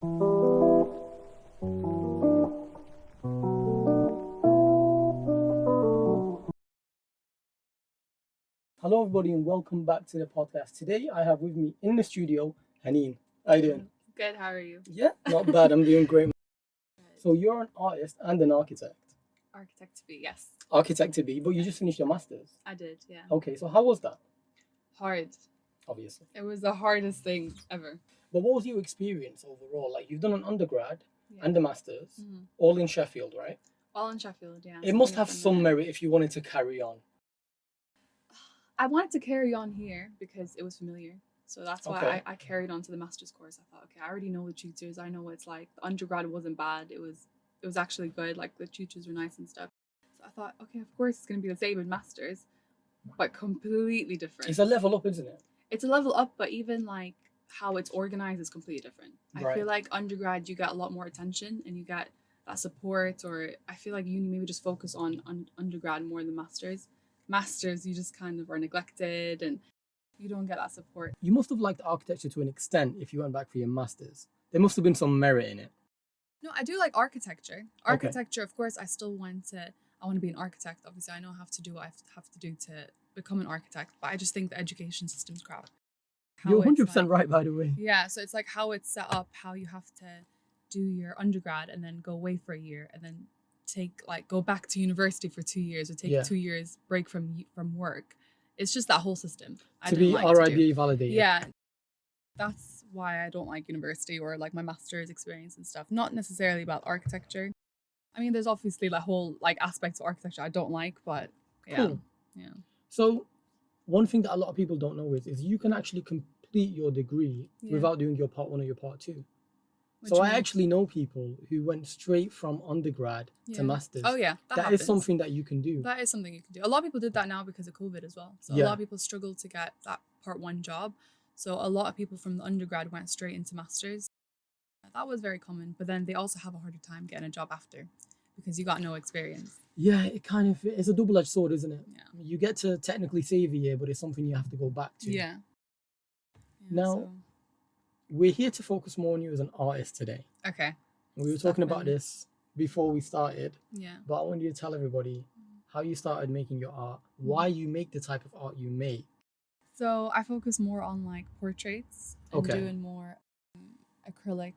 Hello, everybody, and welcome back to the podcast. Today, I have with me in the studio Haneen. How you doing? Good, how are you? Yeah, not bad. I'm doing great. So you're an artist and an architect. Architect to be, yes. Architect to be, but you just finished your masters. I did, yeah. Okay, so how was that? Hard. Obviously. It was the hardest thing ever. But what was your experience overall? Like you've done an undergrad Yeah. and a masters, all in Sheffield, right? All in Sheffield, yeah. It must have some merit if you wanted to carry on. I wanted to carry on here because it was familiar. So that's why Okay. I carried on to the master's course. I thought, okay, I already know the tutors. I know what it's like. The undergrad wasn't bad. It was actually good. Like the tutors were nice and stuff. So I thought, okay, of course it's gonna be the same in masters, but completely different. It's a level up, isn't it? It's a level up, but even like how it's organized is completely different. I Right. feel like undergrad you get a lot more attention and you get that support, or I feel like uni maybe just focus on undergrad more than masters. Masters you just kind of are neglected and you don't get that support. You must have liked architecture to an extent if you went back for your masters. There must have been some merit in it. No, I do like architecture. Architecture, of course, I still want to. I want to be an architect. Obviously, I know I have to do what I have to do to become an architect. But I just think the education system's crap. You're How it's 100% right, by the way. Yeah, so it's like how it's set up, how you have to do your undergrad and then go away for a year and then go back to university for 2 years or take Yeah. 2 years break from work. It's just that whole system. I To didn't be like to do. RIBA validated. Yeah, that's why I don't like university or like my master's experience and stuff. Not necessarily about architecture. I mean, there's obviously the whole like aspects of architecture I don't like, but yeah, Cool. yeah. So, one thing that a lot of people don't know is you can actually complete your degree Yeah. without doing your part one or your part two. What So do you I mean? actually know people who went straight from undergrad Yeah. to masters. Oh yeah, That is happens. something that you can do. That is something you can do. A lot of people did that now because of COVID as well. So a Yeah. lot of people struggled to get that part one job. So a lot of people from the undergrad went straight into masters. That was very common. But then they also have a harder time getting a job after because you got no experience. Yeah, it's a double-edged sword, isn't it? Yeah. You get to technically save a year, but it's something you have to go back to. Yeah. Now- We're here to focus more on you as an artist today. Okay. We were talking about Definitely. this before we started, Yeah. but I want you to tell everybody how you started making your art, why you make the type of art you make. So I focus more on like portraits and Okay. doing more acrylic,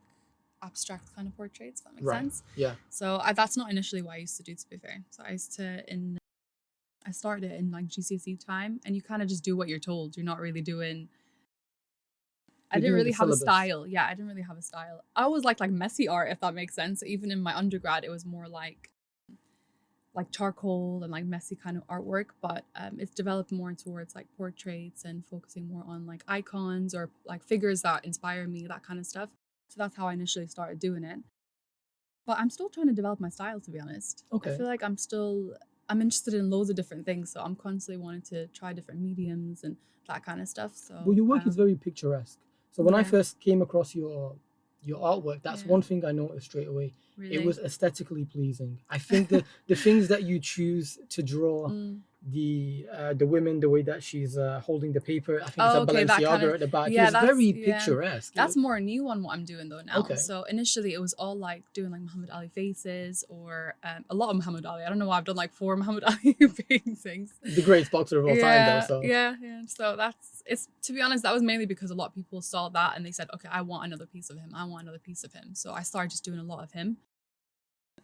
abstract kind of portraits. If that makes Right. sense. Yeah. So that's not initially what I used to do, to be fair. So I started in like GCSE time, and you kind of just do what you're told. You're not really doing. I You're didn't doing really the have a syllabus. style. Yeah, I didn't really have a style. I always liked like messy art, if that makes sense. So even in my undergrad, it was more like charcoal and like messy kind of artwork. But it's developed more towards like portraits and focusing more on like icons or like figures that inspire me, that kind of stuff. So that's how I initially started doing it. But I'm still trying to develop my style, to be honest. Okay. I feel like I'm interested in loads of different things. So I'm constantly wanting to try different mediums and that kind of stuff. So Well, your work is very picturesque. So when I yeah. first came across your artwork, that's Yeah. one thing I noticed straight away. really It was aesthetically pleasing. I think the things that you choose to draw Mm. the women, the way that she's holding the paper, I think Oh, it's a okay, that Balenciaga kinda- at the back. yeah, It's very that's- yeah. picturesque. That's more new on what I'm doing though now. Okay. So initially it was all like doing like Muhammad Ali faces or a lot of Muhammad Ali. I don't know why I've done like 4 Muhammad Ali paintings. The greatest boxer of all time, though. So Yeah. So it's to be honest, that was mainly because a lot of people saw that and they said, okay, I want another piece of him. I want another piece of him. So I started just doing a lot of him.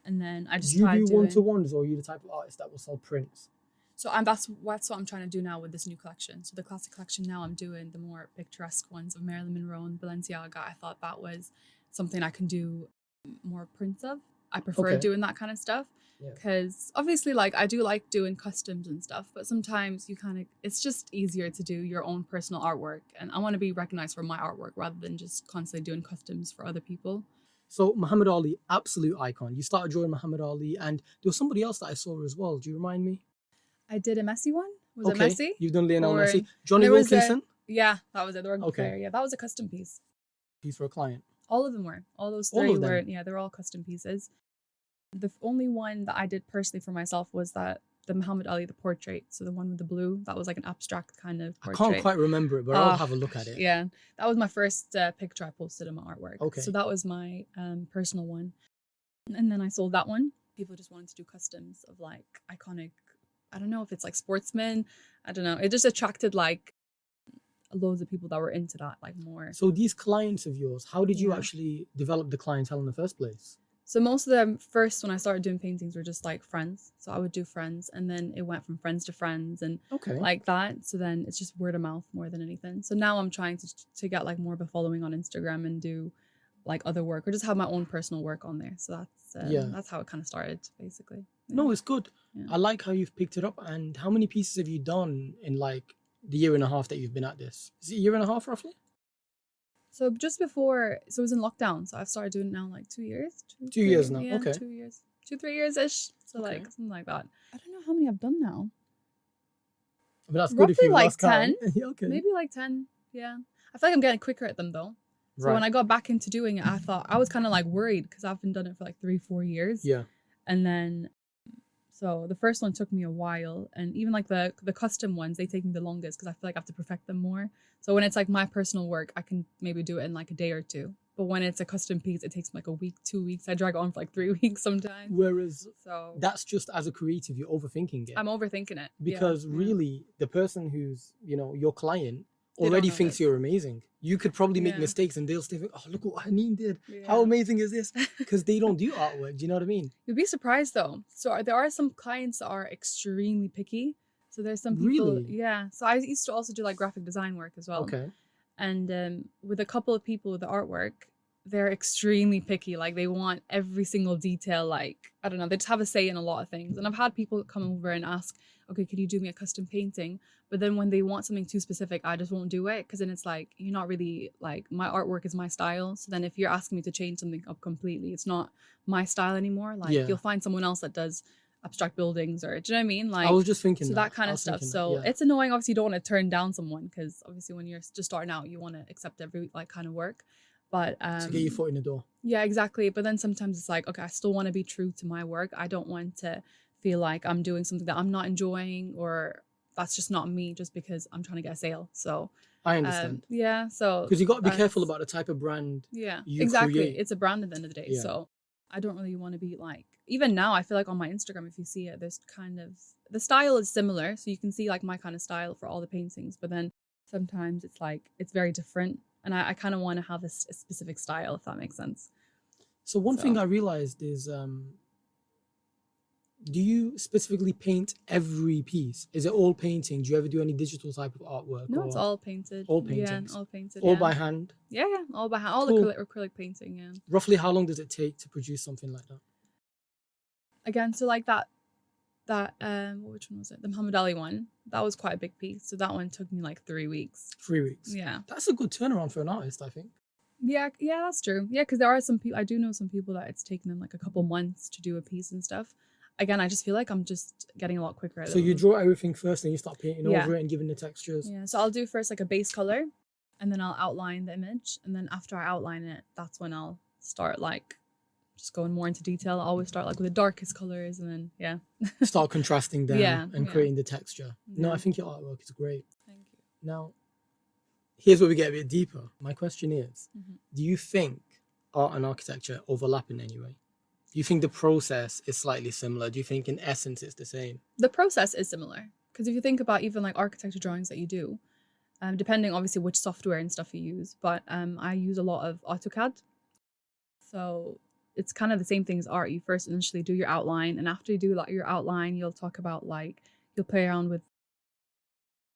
And then I just do you tried do doing. one-to-ones, or are you the type of artist that will sell prints? So that's what I'm trying to do now with this new collection. So the classic collection now, I'm doing the more picturesque ones of Marilyn Monroe and Balenciaga. I thought that was something I can do more prints of. I prefer Okay. doing that kind of stuff Yeah. because obviously, like I do like doing customs and stuff, but sometimes it's just easier to do your own personal artwork, and I want to be recognized for my artwork rather than just constantly doing customs for other people. So Muhammad Ali, absolute icon. You started drawing Muhammad Ali, and there was somebody else that I saw as well. Do you remind me? I did a messy one. Was it messy? You've done Lionel Or- Messi. Johnny there was a- Wilkinson, Yeah, that was it. The rugby Okay. player. Yeah, that was a custom piece. piece for a client. All of them were. All those All 3 of them? were. Yeah, they're all custom pieces. The only one that I did personally for myself was that the Muhammad Ali, the portrait. So the one with the blue, that was like an abstract kind of I portrait. can't quite remember it, but I'll have a look at it. Yeah, that was my first picture I posted in my artwork. Okay. So that was my personal one. And then I sold that one. People just wanted to do customs of like iconic, I don't know if it's like sportsmen. I don't know. It just attracted like loads of people that were into that, like more. So these clients of yours, how did you Yeah. actually develop the clientele in the first place? So most of them first, when I started doing paintings, were just like friends. So I would do friends, and then it went from friends to friends and Okay. like that. So then it's just word of mouth more than anything. So now I'm trying to get like more of a following on Instagram and do like other work, or just have my own personal work on there. So that's how it kind of started, basically. Yeah. No, it's good. Yeah. I like how you've picked it up. And how many pieces have you done in like the year and a half that you've been at this? Is it a year and a half roughly? So just before, so it was in lockdown. So I've started doing it now like 2 years. 2 years now. Yeah, Okay. 2 years, 2-3 years ish. So Okay. like something like that. I don't know how many I've done now. But that's good if Roughly you like lost count. 10. Okay. Maybe like 10. Yeah. I feel like I'm getting quicker at them though. So Right. when I got back into doing it, I thought I was kind of like worried because I've been doing it for like 3-4 years. Yeah. And then, so the first one took me a while, and even like the custom ones, they take me the longest because I feel like I have to perfect them more. So when it's like my personal work, I can maybe do it in like a day or two. But when it's a custom piece, it takes like a week, 2 weeks. I drag it on for like 3 weeks sometimes. Whereas So that's just as a creative, you're overthinking it. I'm overthinking it. Because Yeah. really, the person who's, your client They don't already know thinks this. you're amazing. You could probably make Yeah. mistakes and they'll still think, oh, look what Haneen did. Yeah. How amazing is this? Because they don't do artwork. Do you know what I mean? You'd be surprised though. So there are some clients that are extremely picky. So there's some people, Really? yeah. So I used to also do like graphic design work as well. Okay. And with a couple of people with the artwork, they're extremely picky. Like they want every single detail. Like, I don't know, they just have a say in a lot of things. And I've had people come over and ask, okay, could you do me a custom painting? But then when they want something too specific, I just won't do it. Because then it's like, you're not really like, my artwork is my style. So then if you're asking me to change something up completely, it's not my style anymore. Like Yeah. you'll find someone else that does abstract buildings, or do you know what I mean? Like I was just thinking so that kind I of was stuff. thinking So that, yeah. it's annoying. Obviously, you don't want to turn down someone because obviously when you're just starting out, you want to accept every like kind of work. But to get your foot in the door. yeah, exactly. But then sometimes it's like, okay, I still want to be true to my work. I don't want to feel like I'm doing something that I'm not enjoying, or that's just not me just because I'm trying to get a sale. So I understand. yeah, so Because you got to be careful that's- about the type of brand. yeah, you exactly. create. It's a brand at the end of the day. Yeah. So I don't really want to be like, even now I feel like on my Instagram, if you see it, there's kind of, the style is similar. So you can see like my kind of style for all the paintings, but then sometimes it's like, it's very different. And I kind of want to have a specific style, if that makes sense. So one thing So- I realized is, do you specifically paint every piece? Is it all painting? Do you ever do any digital type of artwork? No, it's or all painted. all Yeah, paintings? all painted. all yeah. by hand? Yeah, yeah, all by hand. All Cool. acrylic painting, yeah. Roughly how long does it take to produce something like that? Again, so like that which one was it? The Muhammad Ali one. That was quite a big piece. So that one took me like 3 weeks. 3 weeks. Yeah. That's a good turnaround for an artist, I think. Yeah, that's true. Yeah, because there are some people, I do know some people that it's taken them like a couple months to do a piece and stuff. Again, I just feel like I'm just getting a lot quicker at it. So you draw everything first and you start painting Yeah. over it and giving the textures. Yeah, so I'll do first like a base color, and then I'll outline the image, and then after I outline it, that's when I'll start like just going more into detail. I always start like with the darkest colors, and then yeah. Start contrasting them Yeah, and yeah. creating the texture. No, I Yeah. think your artwork is great. Thank you. Now, here's where we get a bit deeper. My question is, Mhm. do you think art and architecture overlap in any way? Do you think the process is slightly similar? Do you think in essence it's the same? The process is similar, because if you think about even like architecture drawings that you do, depending obviously which software and stuff you use, but I use a lot of AutoCAD. So it's kind of the same thing as art. You first initially do your outline, and after you do like your outline, you'll talk about like, you'll play around with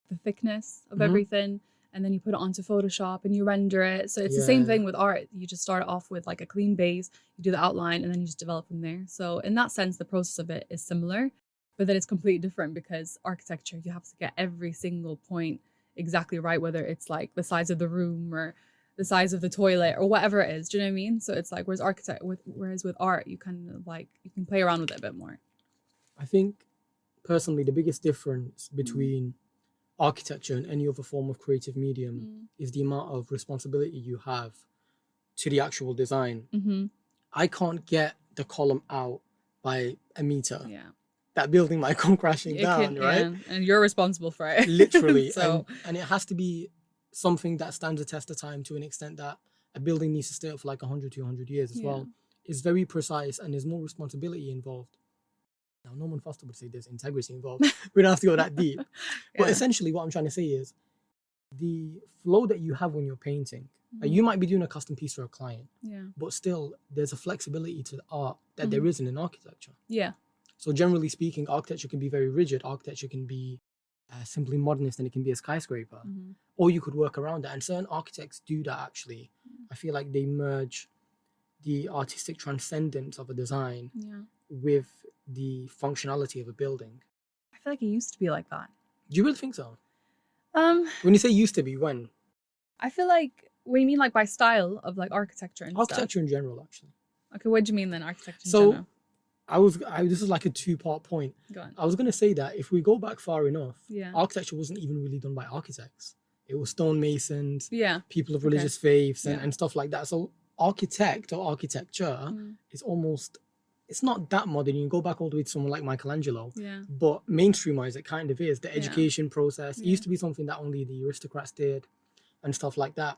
the thickness of Mhm. everything, and then you put it onto Photoshop and you render it. So it's the same Yeah. thing with art. You just start off with like a clean base, you do the outline, and then you just develop from there. So in that sense, the process of it is similar, but then it's completely different because architecture, you have to get every single point exactly right, whether it's like the size of the room or the size of the toilet or whatever it is. Do you know what I mean? So it's like, whereas with art, you kind of like, you can play around with it a bit more. I think personally the biggest difference between architecture and any other form of creative medium is the amount of responsibility you have to the actual design. Mm-hmm. I can't get the column out by a meter. Yeah. that building might come crashing It down, can, right? yeah, and you're responsible for it. Literally. So And it has to be something that stands the test of time to an extent that a building needs to stay up for like 100, 200 years as yeah. well. It's very precise and there's more responsibility involved. Now, Norman Foster would say there's integrity involved. We don't have to go that deep. But Yeah. essentially, what I'm trying to say is the flow that you have when you're painting, you might be doing a custom piece for a client, Yeah. but still there's a flexibility to the art that Mhm. there isn't in architecture. Yeah. So generally speaking, architecture can be very rigid. Architecture can be simply modernist and it can be a skyscraper. Mhm. Or you could work around that. And certain architects do that actually. I feel like they merge the artistic transcendence of a design Yeah. with the functionality of a building. I feel like it used to be like that. Do you really think so? Um, When you say used to be, when? I feel like, what do you mean, like by style of like architecture and stuff? Architecture in general, actually. Okay, what do you mean then, architecture in So general? this is like a two-part point. Go on. I was going to say that if we go back far enough, Yeah. architecture wasn't even really done by architects. It was stonemasons, Yeah. people of religious faiths Yeah. and stuff like that. So architect or architecture is almost, it's not that modern. You can go back all the way to someone like Michelangelo. Yeah. But mainstream-wise, it kind of is. The Yeah. education process. It Yeah. used to be something that only the aristocrats did and stuff like that.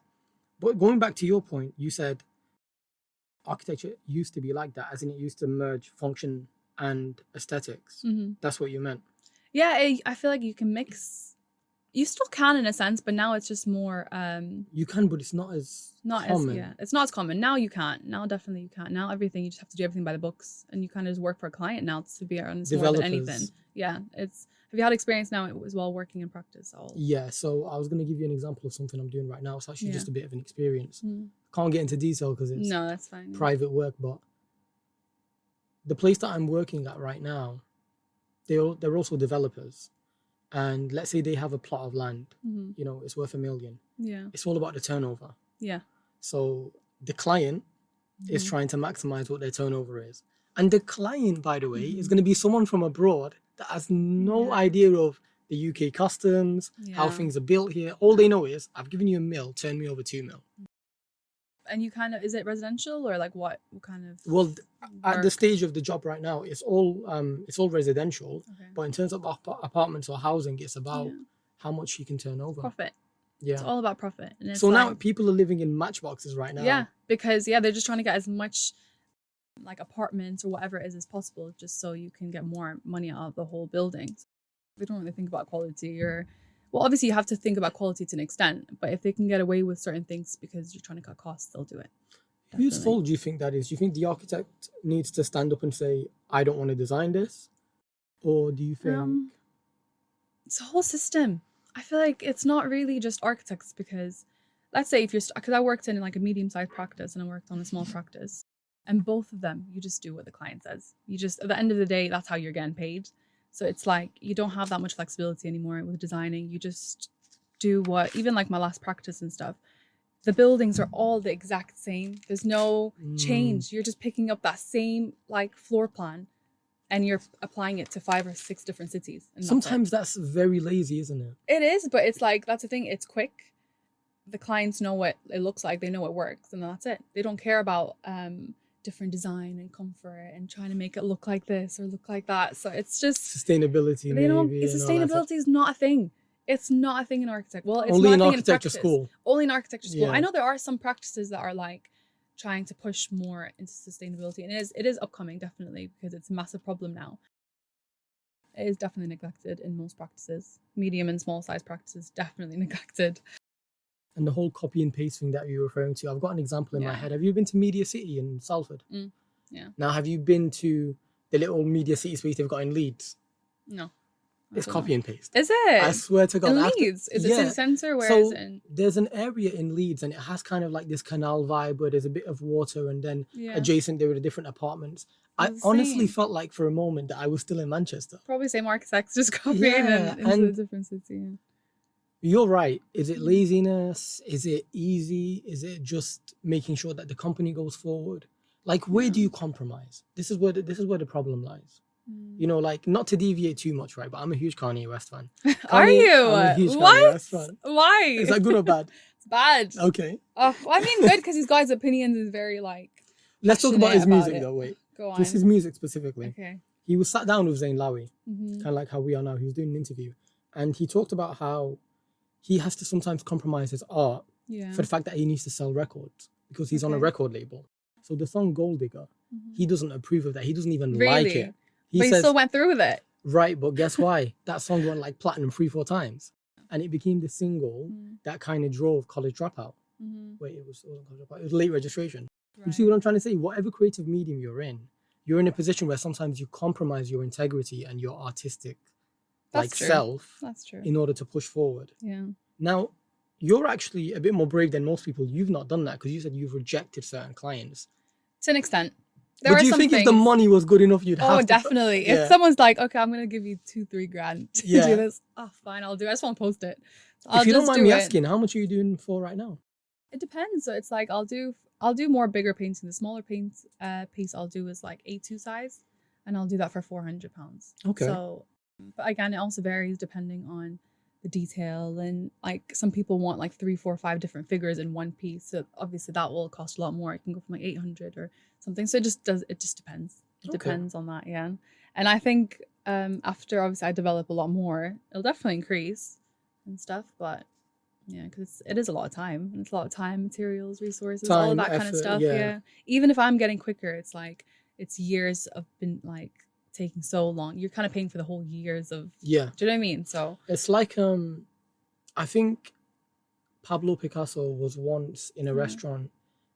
But going back to your point, you said architecture used to be like that, as in it used to merge function and aesthetics. Mhm. That's what you meant. Yeah, I feel like you can mix. You still can in a sense, but now it's just more You can, but it's not as common. it's not as common. Now you can't. Now definitely you can't. Now everything, you just have to do everything by the books, and you kind of just work for a client now, to be honest, more than anything. Developers. Yeah, it's. Have you had experience now as well working in practice? Yeah, so I was going to give you an example of something I'm doing right now. It's actually Yeah. just a bit of an experience. Mm. Can't get into detail because it's No, that's fine. private work, but the place that I'm working at right now, they're also developers. And let's say they have a plot of land, Mhm. you know, it's worth $1 million. Yeah. It's all about the turnover. Yeah. So the client is Mhm. trying to maximize what their turnover is. And the client, by the way, is Mhm. going to be someone from abroad that has no Yeah. idea of the UK customs, how Yeah. things are built here. All they know is, I've given you $1 million, turn me over $2 million. And you kind of, is it residential or like what kind of? Well, at the work? stage of the job right now, it's all residential. Okay. But in terms of apartments or housing, it's about Yeah. how much you can turn over. Profit. It's Yeah. all about profit. And it's So now like, people are living in matchboxes right now. yeah, because they're just trying to get as much like apartments or whatever it is as possible, just so you can get more money out of the whole building. They don't really think about quality, or, well, obviously you have to think about quality to an extent, but if they can get away with certain things because you're trying to cut costs, they'll do it. Whose Definitely. fault do you think that is? Do you think the architect needs to stand up and say, I don't want to design this? Or do you think... It's a whole system. I feel like it's not really just architects, because let's say if you're, because I worked in like a medium-sized practice and I worked on a small practice, and both of them, you just do what the client says. You just, at the end of the day, that's how you're getting paid. So it's like, you don't have that much flexibility anymore with designing. You just do what, even like my last practice and stuff, the buildings are all the exact same. There's no change. You're just picking up that same like floor plan and you're applying it to 5 or 6 different cities. And Sometimes that's very lazy, isn't it? it is, but it's like, that's the thing. It's quick. The clients know what it looks like. They know what works, and that's it. They don't care about different design and comfort and trying to make it look like this or look like that. So it's just Sustainability, they don't. maybe. Sustainability is not a thing. It's not a thing in architecture. Well, it's Only not in a thing architecture in practice. school. Only in architecture school. Yeah. I know there are some practices that are like trying to push more into sustainability, and it is upcoming, definitely, because it's a massive problem now. It is definitely neglected in most practices. Medium and small size practices definitely neglected. And the whole copy and paste thing that you're referring to, I've got an example in my Yeah. head. Have you been to Media City in Salford? Yeah. Now, have you been to the little Media City space they've got in Leeds? No. It's copy and paste. Is it? I swear to God. In after- Leeds? Is it yeah. city centre? Where So is it in? there's an area in Leeds and it has kind of like this canal vibe where there's a bit of water, and then Yeah. adjacent there were the different apartments. I It's honestly insane. felt like for a moment that I was still in Manchester. Probably same architects, just copying Yeah, into a and- different city. Yeah. You're right. Is it laziness? Is it easy? Is it just making sure that the company goes forward? Like, where do you compromise? This is where the problem lies. You know, like, not to deviate too much, right? But I'm a huge Kanye West fan. Are Kanye- you? I'm a huge Kanye What? West fan. Why? Is that good or bad? It's bad. Okay. Oh, well, I mean, good, because he's got his opinions is very like. Let's talk about his passionate music it. though. Wait, Go on. just his music specifically. Okay. he was sat down with Zayn Lawi, Mm-hmm. kind of like how we are now. He was doing an interview, and he talked about how he has to sometimes compromise his art Yeah. for the fact that he needs to sell records because he's on a Okay. record label. So the song Gold Digger, Mhm. he doesn't approve of that. He doesn't even like Really? it. He But he says, still went through with it. right, but guess why? That song went like platinum 3-4 times. And it became the single Mm. that kind of drove College Dropout. Mhm. Wait, it wasn't College Dropout. It was Late Registration. You Right. see what I'm trying to say? Whatever creative medium you're in a position where sometimes you compromise your integrity and your artistic That's true. self That's true. in order to push forward. Yeah. Now, you're actually a bit more brave than most people. You've not done that because you said you've rejected certain clients. To an extent. But do you think if the money was good enough, you'd have to? Oh, definitely. Yeah. If someone's like, okay, I'm going to give you 2-3 grand to Yeah. do this. Oh, fine, I'll do it. I just want to post it. If you don't mind me asking, how much are you doing for right now? It depends. So it's like I'll do more bigger painting. The smaller piece I'll do is like A2 size, and I'll do that for £400. Okay. So, but again, it also varies depending on the detail, and like some people want like 3, 4, 5 different figures in one piece. So obviously that will cost a lot more. It can go from like 800 or something. So it just depends. It depends on that, yeah. And I think after obviously I develop a lot more, it'll definitely increase and stuff, but yeah, because it is a lot of time. It's a lot of time, materials, resources, all of that kind of stuff. Yeah. Even if I'm getting quicker, it's like it's years of been like taking so long. You're kind of paying for the whole years of. Yeah. Do you know what I mean? So it's like I think Pablo Picasso was once in a restaurant,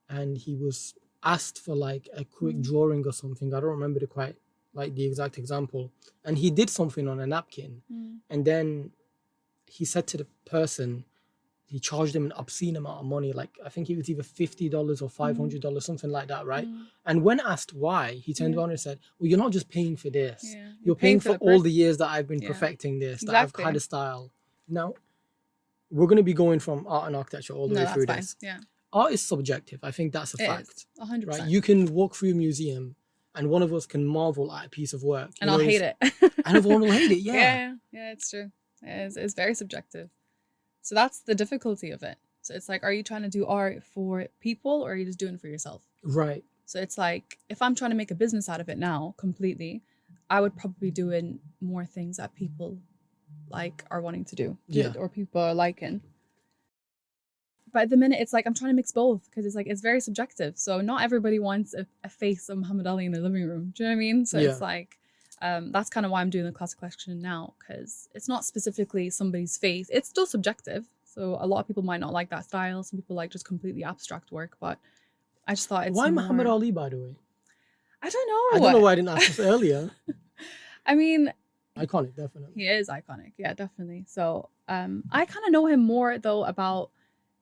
and he was asked for like a quick drawing or something. I don't remember the exact example. And he did something on a napkin, and then he said to the person, he charged him an obscene amount of money. Like I think it was either $50 or $500, something like that, right? And when asked why, he turned around and said, "Well, you're not just paying for this. Yeah. You're paying for all the years that I've been perfecting this, that I've had a style." Now, we're going to be going from art and architecture all the way through this. Yeah. Art is subjective. I think that's a fact. 100%. Right? You can walk through a museum and one of us can marvel at a piece of work. And I'll hate it. And everyone will hate it, yeah. Yeah, it's true. It's very subjective. So that's the difficulty of it. So it's like, are you trying to do art for people or are you just doing it for yourself? Right. So it's like, if I'm trying to make a business out of it now completely, I would probably be doing more things that people like are wanting to do. Yeah. Or people are liking. But at the minute, it's like I'm trying to mix both because it's like it's very subjective. So not everybody wants a face of Muhammad Ali in their living room. Do you know what I mean? So it's like that's kind of why I'm doing the classic collection now, because it's not specifically somebody's face. It's still subjective. So a lot of people might not like that style. Some people like just completely abstract work. But I just thought it's why more... Muhammad Ali, by the way? I don't know. I don't know why I didn't ask this earlier. I mean, iconic, definitely. He is iconic. Yeah, definitely. So I kind of know him more though about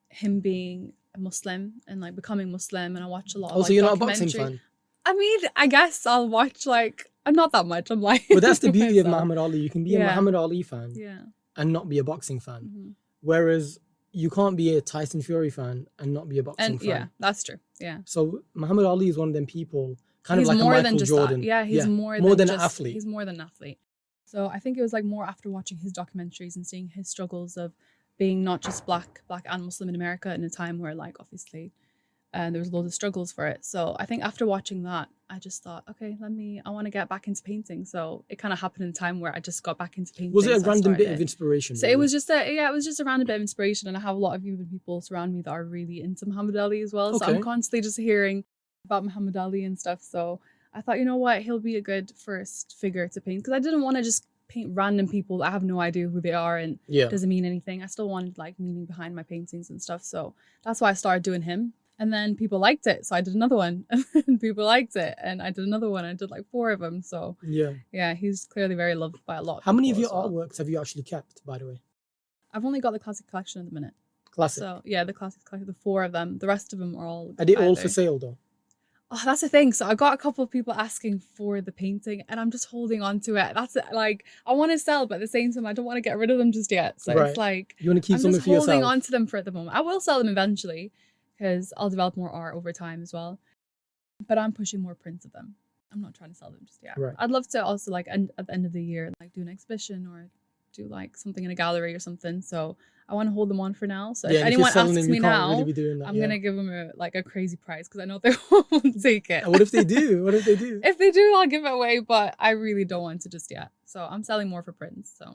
him being a Muslim and like becoming Muslim, and I watch a lot of so you're not a boxing fan? I mean, I guess I'll watch like I'm not that much. I'm like But that's the beauty of Muhammad Ali. You can be a Muhammad Ali fan and not be a boxing fan. Whereas you can't be a Tyson Fury fan and not be a boxing fan. Yeah, that's true. Yeah. So Muhammad Ali is one of them people, kind he's of like more a Michael than just Jordan. That. Yeah, he's more than an athlete. He's more than an athlete. So I think it was like more after watching his documentaries and seeing his struggles of being not just black and Muslim in America in a time where like obviously there was loads of struggles for it. So I think after watching that, I just thought, okay, I want to get back into painting. So it kind of happened in a time where I just got back into painting. Was it a random bit of inspiration? So it was just it was just a random bit of inspiration, and I have a lot of even people surround me that are really into Muhammad Ali as well. So I'm constantly just hearing about Muhammad Ali and stuff. So I thought, you know what, he'll be a good first figure to paint, because I didn't want to just paint random people that I have no idea who they are and doesn't mean anything. I still wanted like meaning behind my paintings and stuff. So that's why I started doing him. And then people liked it, so I did another one. And people liked it, and I did another one. I did like 4 of them. So yeah, he's clearly very loved by a lot of people. How many of your artworks have you actually kept, by the way? I've only got the classic collection at the minute. Classic? So yeah, the classic collection, the 4 of them. The rest of them are all... Are they all for sale though? Oh, that's the thing. So I got a couple of people asking for the painting, and I'm just holding on to it. That's it. Like, I want to sell, but at the same time, I don't want to get rid of them just yet. So it's like, you want to keep some for yourself. I'm just holding on to them for the moment. I will sell them eventually, because I'll develop more art over time as well. But I'm pushing more prints of them. I'm not trying to sell them just yet. Right. I'd love to also, like, at the end of the year, like, do an exhibition or do like something in a gallery or something. So I want to hold them on for now. So Yeah, if and if you're anyone selling asks them, you me can't now, really be doing that. I'm Yeah. gonna give them a crazy price because I know they won't take it. And what if they do? What if they do? If they do, I'll give it away, but I really don't want to just yet. So I'm selling more for prints. So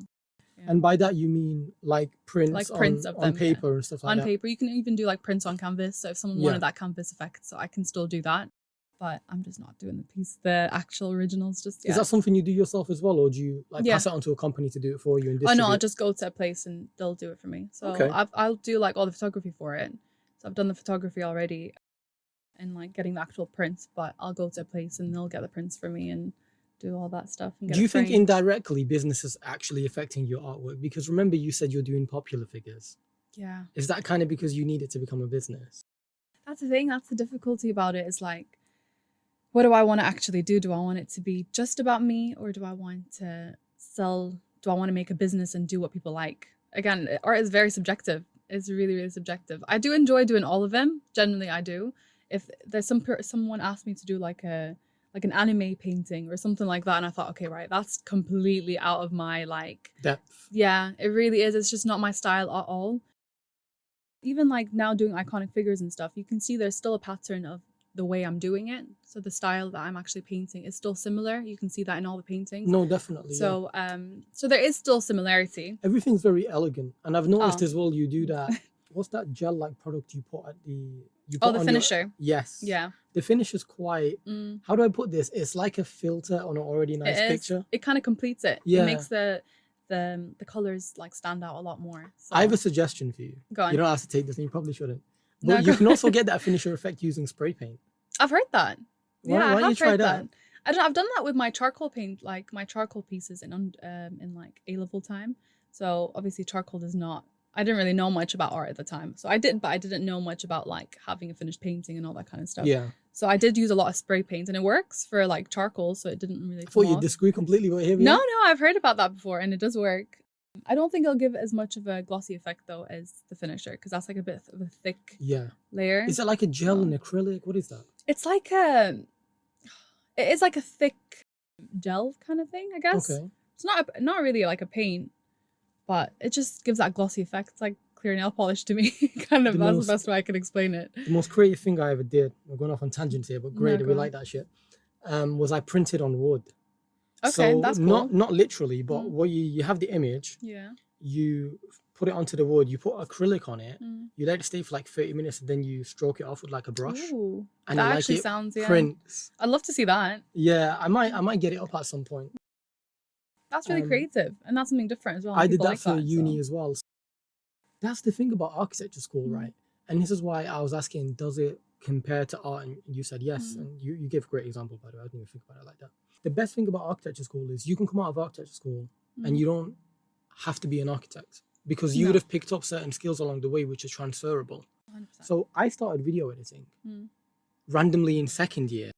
yeah. And by that you mean like prints, Like prints on, of on them, yeah. paper and stuff like On that. paper, you can even do like prints on canvas. So if someone Yeah. wanted that canvas effect, so I can still do that. But I'm just not doing the actual originals just yet. Is that something you do yourself as well, or do you like Yeah. pass it on to a company to do it for you and Oh distribute? no, I'll just go to a place and they'll do it for me. So Okay. I'll do like all the photography for it. So I've done the photography already and like getting the actual prints, but I'll go to a place and they'll get the prints for me and do all that stuff. And get Do you it think framed. indirectly business is actually affecting your artwork? Because remember you said you're doing popular figures. Yeah. Is that kind of because you need it to become a business? That's the thing. That's the difficulty about it is like, what do I want to actually do? Do I want it to be just about me or do I want to sell? Do I want to make a business and do what people like? Again, art is very subjective. It's really, really subjective. I do enjoy doing all of them. Generally, I do. If there's someone asked me to do like an anime painting or something like that, and I thought, okay, right, that's completely out of my like Depth. Yeah, it really is. It's just not my style at all. Even like now doing iconic figures and stuff, you can see there's still a pattern of the way I'm doing it. So the style that I'm actually painting is still similar. You can see that in all the paintings. No, definitely. So so there is still similarity. Everything's very elegant, and I've noticed Oh. as well. You do that. What's that gel-like product you put at the? You Oh, put the on finisher. Yes. Yeah. The finish is quite. Mm. How do I put this? It's like a filter on an already nice It is. picture. It kind of completes it. Yeah. It makes the colors like stand out a lot more. So. I have a suggestion for you. Go on. You don't have to take this, and you probably shouldn't. No, But go you can on. also get that finisher effect using spray paint. I've heard that. Why I don't have you try heard that? I've done that with my charcoal paint, like my charcoal pieces in like A-level time. So obviously charcoal does not. I didn't really know much about art at the time. So I did, but I didn't know much about like having a finished painting and all that kind of stuff. Yeah. So I did use a lot of spray paint, and it works for like charcoal. So it didn't really. I thought come you off. disagree completely, but here we No, are. no, I've heard about that before, and it does work. I don't think it'll give as much of a glossy effect though as the finisher, because that's like a bit of a thick Yeah. layer. Is it like a gel So- and acrylic? What is that? It's like it is like a thick gel kind of thing, I guess. Okay. It's not really like a paint, but it just gives that glossy effect. It's like clear nail polish to me, kind of. That's the best way I can explain it. The most creative thing I ever did, we're going off on tangents here, but great, No, we go like that shit, was I printed on wood. Okay, So that's cool. not literally, but Mm. what you have the image, Yeah. you put it onto the wood, you put acrylic on it, Mm. you let it stay for like 30 minutes, and then you stroke it off with like a brush. Ooh, And that it, actually it sounds prints. I'd love to see that. Yeah, I might get it up at some point. That's really creative, and that's something different as well. I did People that like for uni so. as well. That's the thing about architecture school, Mm. right? And this is why I was asking, does it compare to art? And you said yes. Mm. And you gave a great example, by the way. I didn't even think about it like that. The best thing about architecture school is you can come out of architecture school and you don't have to be an architect, because you No. would have picked up certain skills along the way which are transferable. 100%. So I started video editing Mm. randomly in second year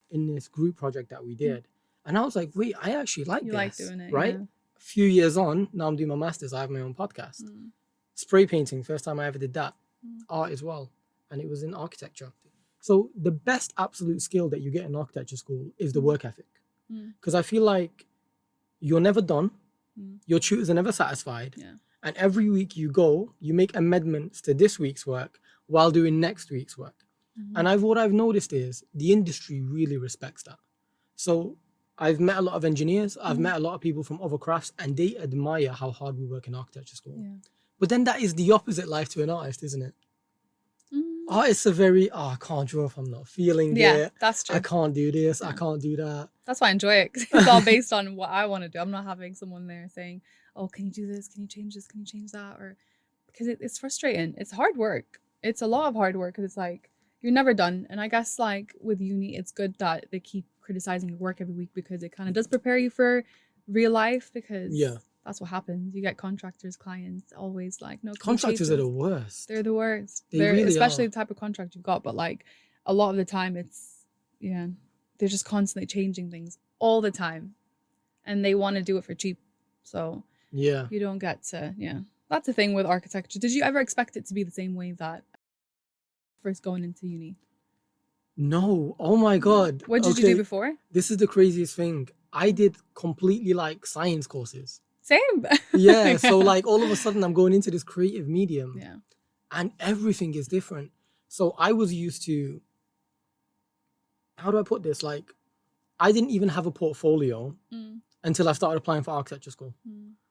in this group project that we did. And I was like, wait, I actually like You this. like doing it, right? yeah. A few years on, now I'm doing my master's, I have my own podcast. Mm. Spray painting, first time I ever did that. Mm. Art as well. And it was in architecture. So the best absolute skill that you get in architecture school is the work ethic. Mm. Because I feel like you're never done. Mm. Your tutors are never satisfied. Yeah. And every week you go, you make amendments to this week's work while doing next week's work. Mhm. And what I've noticed is the industry really respects that. So I've met a lot of engineers, I've met a lot of people from other crafts, and they admire how hard we work in architecture school. Yeah. But then that is the opposite life to an artist, isn't it? Mm. Artists are very, I can't draw if I'm not feeling Yeah, it. that's true. I can't do this, I Yeah. can't do that. That's why I enjoy it, 'cause it's all based on what I want to do. I'm not having someone there saying, "Oh, can you do this? Can you change this? Can you change that?" Or because it's frustrating. It's hard work. It's a lot of hard work because it's like you're never done. And I guess like with uni, it's good that they keep criticizing your work every week, because it kind of does prepare you for real life. Because Yeah. that's what happens. You get contractors, clients always like, "No, can you Contractors change are the this?" worst. They're the worst. They They're really especially are. the type of contract you've got. But like a lot of the time, they're just constantly changing things all the time, and they want to do it for cheap. So Yeah. you don't get to, that's the thing with architecture. Did you ever expect it to be the same way that first going into uni? No. Oh my God. What did you do before? This is the craziest thing. I did completely like science courses. Same. Yeah, so like all of a sudden I'm going into this creative medium Yeah. and everything is different. So I was used to, how do I put this? Like, I didn't even have a portfolio until I started applying for architecture school.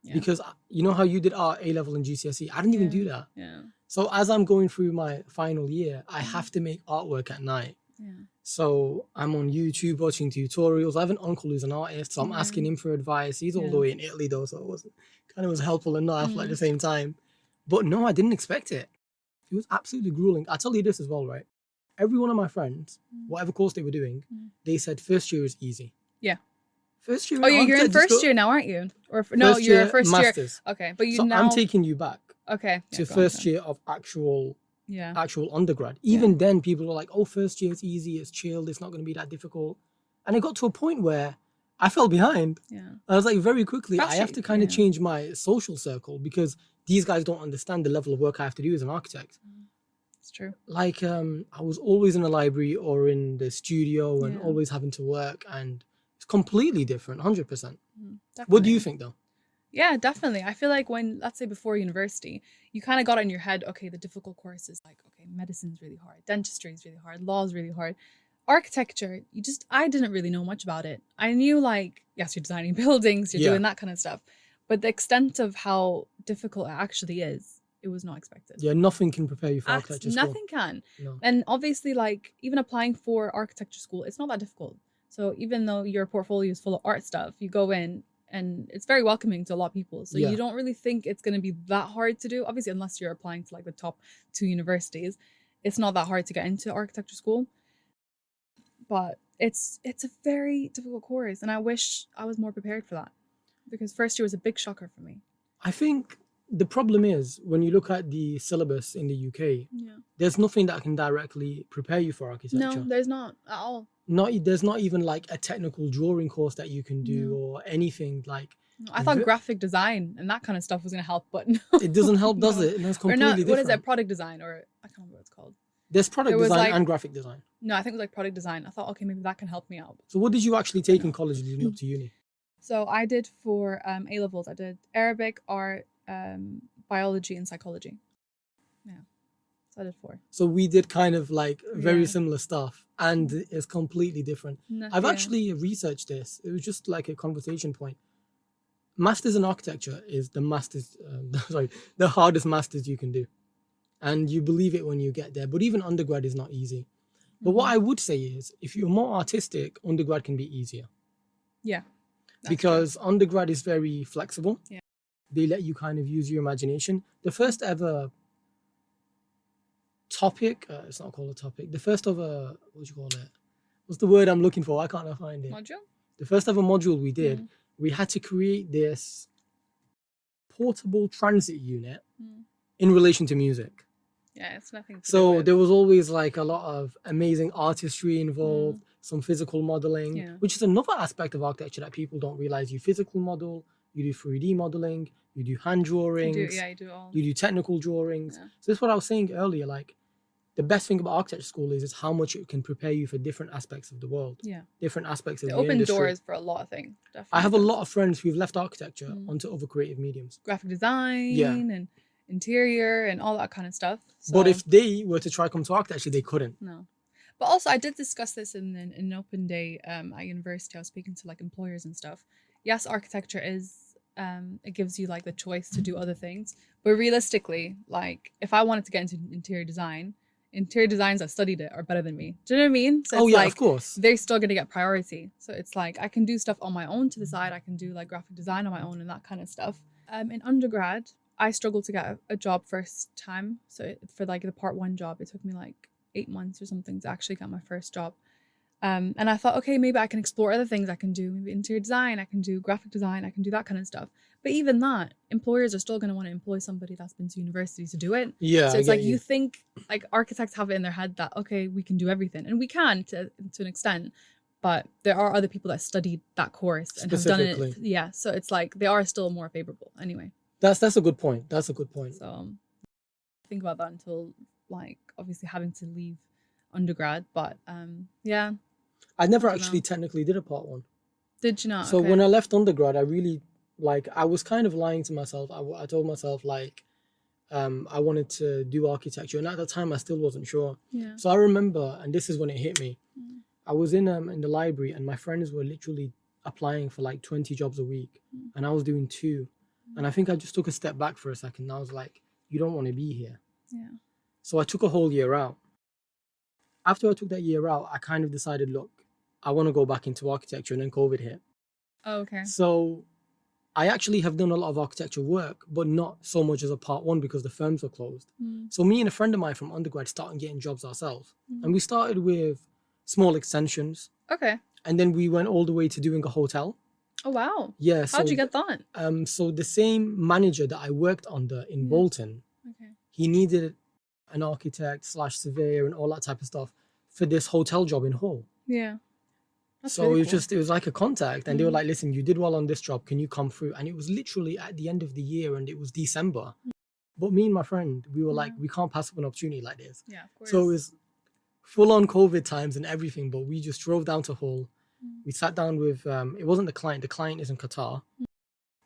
Yeah. Because you know how you did art A level and GCSE? I didn't even do that. Yeah. So as I'm going through my final year, I have to make artwork at night. Yeah. So I'm on YouTube watching tutorials. I have an uncle who's an artist, so I'm asking him for advice. He's all the way in Italy though, so it was helpful and not helpful at the same time. But no, I didn't expect it. It was absolutely grueling. I'll tell you this as well, right? Every one of my friends, whatever course they were doing, they said first year is easy. Yeah. First year. Oh, yeah, you're in first year now, aren't you? Or no, first you're year in first masters. year. Okay, but you So now. I'm taking you back Okay. to first year of actual undergrad. Even then, people were like, "Oh, first year it's easy, it's chilled, it's not going to be that difficult." And it got to a point where I fell behind. Yeah. I was like, very quickly, That's I have to kind of change my social circle because these guys don't understand the level of work I have to do as an architect. It's true. Like, I was always in a library or in the studio and always having to work, and it's completely different, 100%. What do you think, though? Yeah, definitely. I feel like when, let's say before university, you kind of got it in your head, okay, the difficult courses, like, okay, medicine's really hard, dentistry is really hard, law is really hard. Architecture, I didn't really know much about it. I knew, like, yes, you're designing buildings, you're doing that kind of stuff. But the extent of how difficult it actually is, it was not expected. Yeah, nothing can prepare you for architecture school. Nothing can. No. And obviously, like, even applying for architecture school, it's not that difficult. So even though your portfolio is full of art stuff, you go in and it's very welcoming to a lot of people. So you don't really think it's going to be that hard to do. Obviously, unless you're applying to like the top 2 universities, it's not that hard to get into architecture school. But it's a very difficult course. And I wish I was more prepared for that because first year was a big shocker for me. I think the problem is when you look at the syllabus in the UK, there's nothing that can directly prepare you for architecture. No, there's not at all. There's not even like a technical drawing course that you can do or anything like. I thought graphic design and that kind of stuff was going to help, but no. It doesn't help, does it? And that's completely different. What is it? Product design, or I can't remember what it's called. There's product design and graphic design. No, I think it was like product design. I thought, okay, maybe that can help me out. So what did you actually take in college leading up to uni? So I did for A levels. I did Arabic, art, biology, and psychology. Yeah, so I did 4. So we did kind of like very similar stuff, and it's completely different. I've actually researched this. It was just like a conversation point. Masters in architecture is the hardest masters you can do. And you believe it when you get there. But even undergrad is not easy. But what I would say is, if you're more artistic, undergrad can be easier. Yeah. Because undergrad is very flexible. Yeah. They let you kind of use your imagination. The first ever topic, it's not called a topic. The first ever, what do you call it? What's the word I'm looking for? Why can't I find it? Module? The first ever module we did, we had to create this portable transit unit in relation to music. Yeah, it's nothing to do So with... there was always like a lot of amazing artistry involved, some physical modeling, which is another aspect of architecture that people don't realize. You physical model, you do 3D modeling, you do hand drawings, you do technical drawings. Yeah. So that's what I was saying earlier. Like, the best thing about architecture school is how much it can prepare you for different aspects of the world. Yeah. Different aspects of the industry. It opened doors for a lot of things. Definitely. I have a lot of friends who've left architecture onto other creative mediums. Graphic design and interior and all that kind of stuff. So, but if they were to try come to architecture, they couldn't. No. But also, I did discuss this in an open day at university. I was speaking to like employers and stuff. Yes, architecture is, it gives you like the choice to do other things. But realistically, like if I wanted to get into interior designs that studied it are better than me. Do you know what I mean? So it's of course. They're still going to get priority. So it's like I can do stuff on my own to the side. I can do like graphic design on my own and that kind of stuff. In undergrad, I struggled to get a job first time. So for like the part 1 job, it took me like 8 months or something to actually get my first job. And I thought, okay, maybe I can explore other things. I can do maybe interior design. I can do graphic design. I can do that kind of stuff. But even that, employers are still going to want to employ somebody that's been to university to do it. Yeah. So it's like you think like architects have it in their head that, okay, we can do everything. And we can to an extent. But there are other people that studied that course and have done it. Yeah. So it's like they are still more favorable anyway. That's a good point. That's a good point. So think about that until like obviously having to leave undergrad. But yeah. I never actually technically did a part 1. Did you not? So when I left undergrad, I really like I was kind of lying to myself. I told myself like I wanted to do architecture, and at the time I still wasn't sure. Yeah. So I remember, and this is when it hit me. Mm. I was in the library, and my friends were literally applying for like 20 jobs a week, and I was doing 2. And I think I just took a step back for a second. And I was like, you don't want to be here. Yeah. So I took a whole year out. After I took that year out, I kind of decided, look, I want to go back into architecture, and then COVID hit. Oh, okay. So I actually have done a lot of architecture work, but not so much as a part one because the firms were closed. So me and a friend of mine from undergrad started getting jobs ourselves. And we started with small extensions. Okay. And then we went all the way to doing a hotel. Oh, wow. Yeah. How'd you get that? So the same manager that I worked under in Bolton, he needed an architect / surveyor and all that type of stuff for this hotel job in Hull. Yeah. That's So really it was cool. it was like a contact, and they were like, listen, you did well on this job, can you come through? And it was literally at the end of the year, and it was December. But me and my friend, we were like, we can't pass up an opportunity like this. Yeah, of course. So it was full on COVID times and everything, but we just drove down to Hull. We sat down with, it wasn't the client is in Qatar,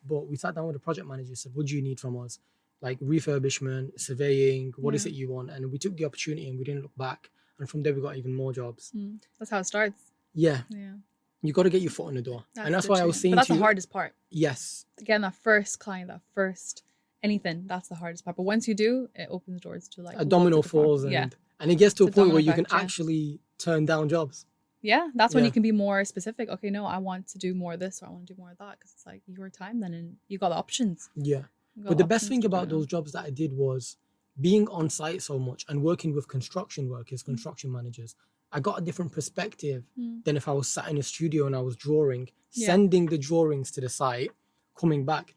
but we sat down with the project manager, said, what do you need from us? Like refurbishment, surveying, what is it you want? And we took the opportunity and we didn't look back. And from there, we got even more jobs. That's how it starts. Yeah. Yeah. You got to get your foot in the door. And that's why I was saying but that's to you, the hardest part. yes. Again, that first client, that first anything, that's the hardest part. But once you do, it opens doors to like A domino falls, and it gets to a point where you can actually turn down jobs. Yeah, that's when you can be more specific. Okay, no, I want to do more of this, or I want to do more of that, because it's like your time then, and you got the options. Yeah. But the best thing about those jobs that I did was being on site so much and working with construction workers, construction managers. I got a different perspective than if I was sat in a studio and I was drawing, sending the drawings to the site, coming back.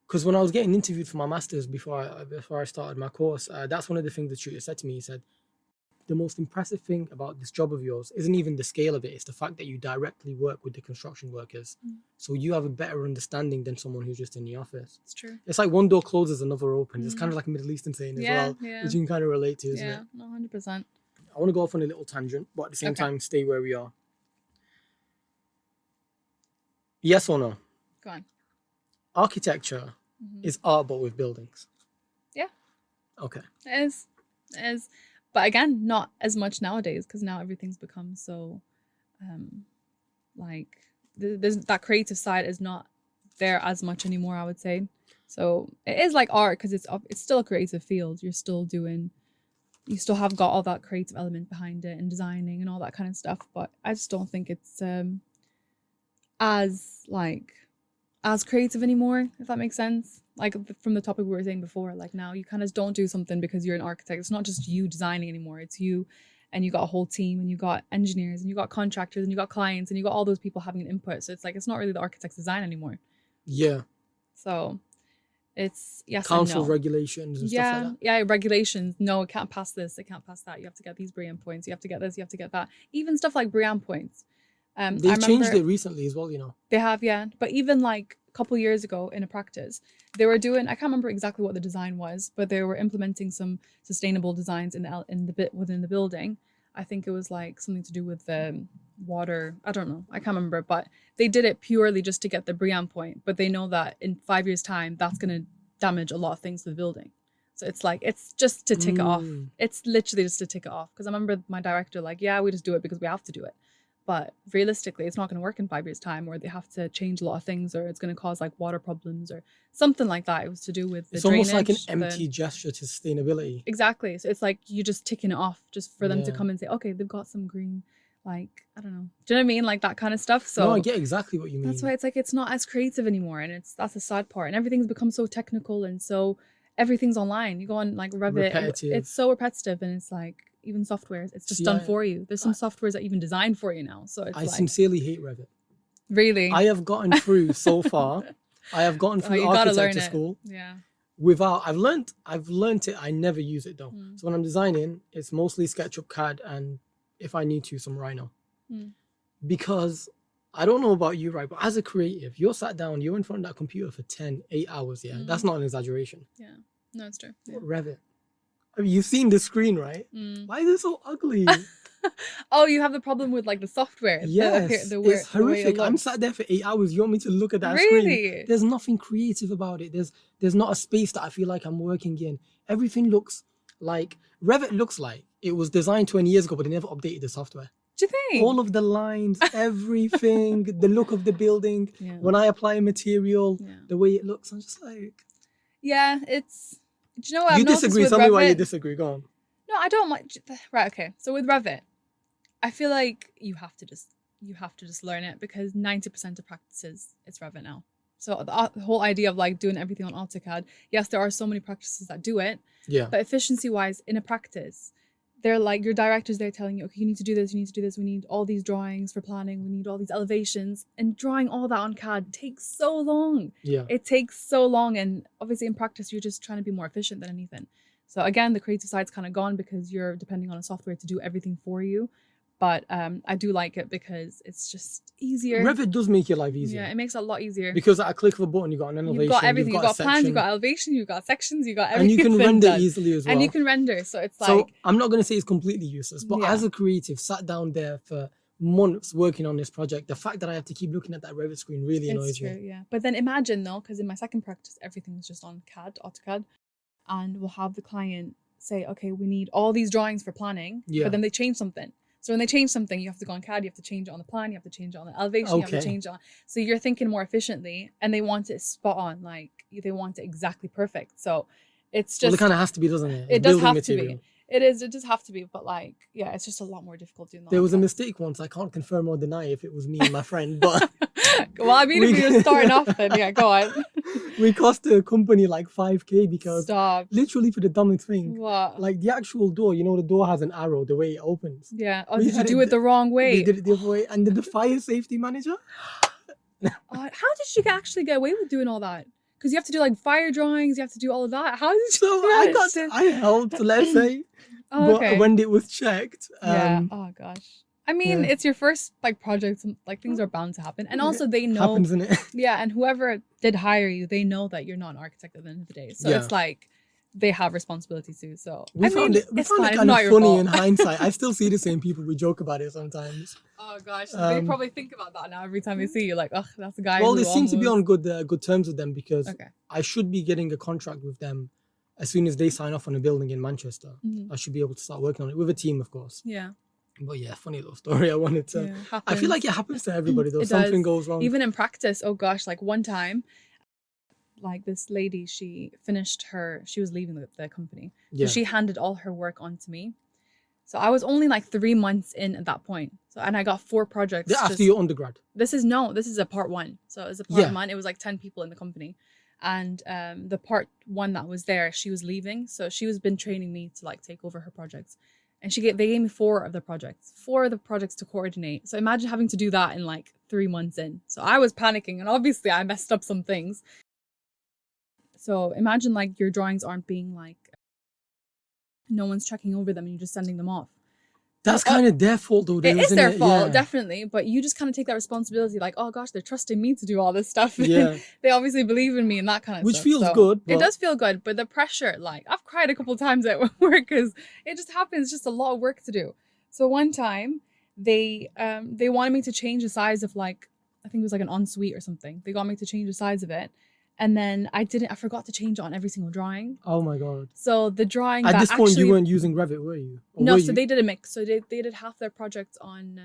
Because when I was getting interviewed for my master's before I started my course, that's one of the things the tutor said to me. He said, the most impressive thing about this job of yours isn't even the scale of it, it's the fact that you directly work with the construction workers. So you have a better understanding than someone who's just in the office. It's true. It's like one door closes, another opens. It's kind of like a Middle Eastern saying as well, which you can kind of relate to, isn't it? Yeah, 100%. I want to go off on a little tangent, but at the same time, stay where we are. Yes or no? Go on. Architecture is art, but with buildings. Yeah. Okay. It is. But again, not as much nowadays, because now everything's become so, like, there's that creative side is not there as much anymore, I would say. So it is like art, because it's still a creative field. You still have got all that creative element behind it and designing and all that kind of stuff. But I just don't think it's as creative anymore, if that makes sense. Like from the topic we were saying before, like now you kind of don't do something because you're an architect. It's not just you designing anymore. It's you, and you got a whole team, and you got engineers, and you got contractors, and you got clients, and you got all those people having an input. So it's like, it's not really the architect's design anymore. Yeah. So it's yes council and no. regulations and stuff like that. Yeah, regulations. No, it can't pass this. It can't pass that. You have to get these BREEAM points. You have to get this. You have to get that. Even stuff like BREEAM points. They changed it recently as well, you know. They have, yeah. But even like a couple of years ago in a practice, they were doing, I can't remember exactly what the design was, but they were implementing some sustainable designs in the bit within the building. I think it was like something to do with the water. I don't know. I can't remember. But they did it purely just to get the BREEAM point. But they know that in 5 years' time, that's going to damage a lot of things to the building. So it's like, it's just to tick it off. It's literally just to tick it off. Because I remember my director like, yeah, we just do it because we have to do it. But realistically, it's not going to work in 5 years' time, or they have to change a lot of things, or it's going to cause like water problems or something like that. It was to do with the drainage. It's almost like an empty gesture to sustainability. Exactly. So it's like you just ticking it off just for them to come and say, okay, they've got some green, like, I don't know. Do you know what I mean? Like that kind of stuff. So no, I get exactly what you mean. That's why it's like, it's not as creative anymore. And that's the sad part. And everything's become so technical, and so everything's online. You go on like Revit. It's so repetitive, and it's like, even softwares, it's just done for you. There's some softwares that even design for you now. So it's I sincerely hate Revit. Really? I have gotten through so far. I have gotten through architecture school. Yeah. I've learned it. I never use it though. So when I'm designing, it's mostly SketchUp, CAD, and if I need to, some Rhino. Because I don't know about you, right? But as a creative, you're sat down, you're in front of that computer for 8 hours. Yeah. That's not an exaggeration. Yeah. No, it's true. Yeah. Revit. I mean, you've seen the screen, right? Why is it so ugly? Oh, you have the problem with like the software. Yes, The way it's it horrific. I'm looks. sat there for 8 hours. You want me to look at that screen? Really? There's nothing creative about it. There's not a space that I feel like I'm working in. Everything looks like Revit looks like it was designed 20 years ago, but they never updated the software. Do you think? All of the lines, everything, the look of the building. Yeah. When I apply a material, Yeah. the way it looks, I'm just like. Yeah, it's. Do you know what You I've noticed disagree. with Tell me why you Revit? disagree. Go on. No, I don't like. Right. Okay. So with Revit, I feel like you have to just learn it because 90% of practices it's Revit now. So the whole idea of like doing everything on AutoCAD, yes, there are so many practices that do it. Yeah. But efficiency wise, in a practice, they're like your directors. They're telling you, okay, you need to do this. You need to do this. We need all these drawings for planning. We need all these elevations, and drawing all that on CAD takes so long. Yeah. It takes so long, and obviously in practice, you're just trying to be more efficient than anything. So again, the creative side's kind of gone because you're depending on a software to do everything for you. But I do like it because it's just easier. Revit does make your life easier. Yeah, it makes it a lot easier. Because at a click of a button, you've got an elevation. You've got everything. You've got plans, section, you've got elevation, you've got sections, you've got everything. and you can render done. easily as well. And you can render. So it's like. So I'm not going to say it's completely useless, but Yeah. as a creative, sat down there for months working on this project, the fact that I have to keep looking at that Revit screen really annoys It's true, me. yeah. But then imagine though, because in my second practice, everything was just on AutoCAD, and we'll have the client say, okay, we need all these drawings for planning, Yeah. but then they change something. So when they change something, you have to go on CAD, you have to change it on the plan, you have to change it on the elevation, you have to change it on. So you're thinking more efficiently, and they want it spot on, like they want it exactly perfect. So it's just. Well, it kind of has to be, doesn't it? It does Building have material. to be. It is. It does have to be. But like, yeah, it's just a lot more difficult doing that. There was a mistake once. I can't confirm or deny if it was me and my friend, but. Well, I mean, if you're starting off, then yeah, go on. We cost the company like 5K because Stop. literally for the dumbest thing. What? Like the actual door, the door has an arrow the way it opens. Yeah. Oh, We did you had do it the wrong way? They did it the other way. And then the fire safety manager. How did she actually get away with doing all that? Because you have to do like fire drawings, you have to do all of that. How did she? So I helped, let's say. Oh, okay. But when it was checked, yeah. Oh gosh. I mean, yeah. it's your first like project. Like things are bound to happen, and also they know. happens, innit? Yeah, and whoever did hire you, they know that you're not an architect at the end of the day. So it's like they have responsibilities too. So We found it kind of funny in hindsight. I still see the same people. We joke about it sometimes. Oh gosh, they probably think about that now every time they see you. Like, oh, that's the guy. Well, who they seem to be on almost-" good terms with them because Okay. I should be getting a contract with them as soon as they sign off on a building in Manchester. Mhm. I should be able to start working on it with a team, of course. Yeah. But yeah, funny little story. I wanted to. Yeah, I happens. feel like it happens to everybody though. It Something does. goes wrong. Even in practice, oh gosh, like one time, like this lady, she was leaving the company. Yeah. So she handed all her work onto me. So I was only like 3 months in at that point. So, and I got 4 projects. After your undergrad. This is a part 1. So it was a part 1. It was like 10 people in the company. And the part 1 that was there, she was leaving. So she was been training me to like take over her projects. And they gave me 4 of the projects to coordinate. So imagine having to do that in like 3 months in. So I was panicking, and obviously I messed up some things. So imagine like your drawings aren't being like, no one's checking over them and you're just sending them off. That's kind of their fault though. It is their fault, definitely. But you just kind of take that responsibility like, oh gosh, they're trusting me to do all this stuff. Yeah. They obviously believe in me and that kind of Which stuff. feels good. It does feel good, but the pressure, like I've cried a couple of times at work because it just happens, just a lot of work to do. So one time they wanted me to change the size of like, I think it was like an ensuite or something. They got me to change the size of it. And then I forgot to change it on every single drawing. Oh my God. So the drawing at this point, you weren't using Revit, were you? No, so they did a mix. So they did half their projects on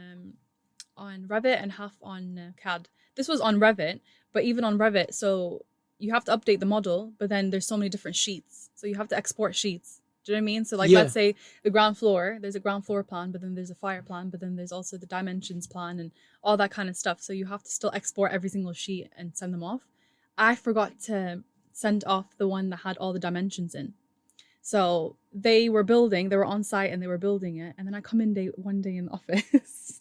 Revit and half on CAD. This was on Revit, but even on Revit, so you have to update the model, but then there's so many different sheets. So you have to export sheets. Do you know what I mean? So like, let's say the ground floor, there's a ground floor plan, but then there's a fire plan, but then there's also the dimensions plan and all that kind of stuff. So you have to still export every single sheet and send them off. I forgot to send off the one that had all the dimensions in. So they were on site and they were building it. And then I come in one day in the office.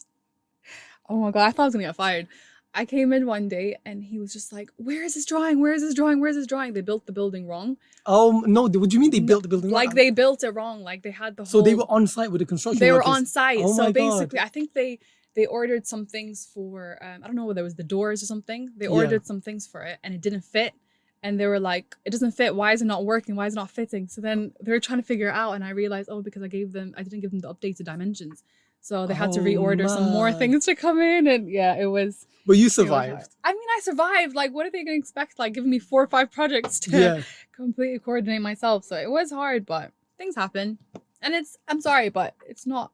Oh my God, I thought I was gonna get fired. I came in one day and he was just like, where is this drawing? Where is this drawing? Where's this drawing? They built the building wrong. Oh, no. What do you mean they built the building wrong? Like they built it wrong. Like they had the whole... So they were on site with the construction They workers? were on site. Oh so my basically, God. I think they ordered some things for, I don't know whether it was the doors or something. They ordered some things for it and it didn't fit. And they were like, it doesn't fit. Why is it not working? Why is it not fitting? So then they were trying to figure it out. And I realized, because I didn't give them the updated dimensions. So they had to Oh, reorder some more man. things to come in, and yeah, it was. But you It was hard. survived. I mean, I survived. Like, what are they gonna expect? Like, giving me 4 or 5 projects to Yeah. completely coordinate myself. So it was hard, but things happen, and I'm sorry, but it's not.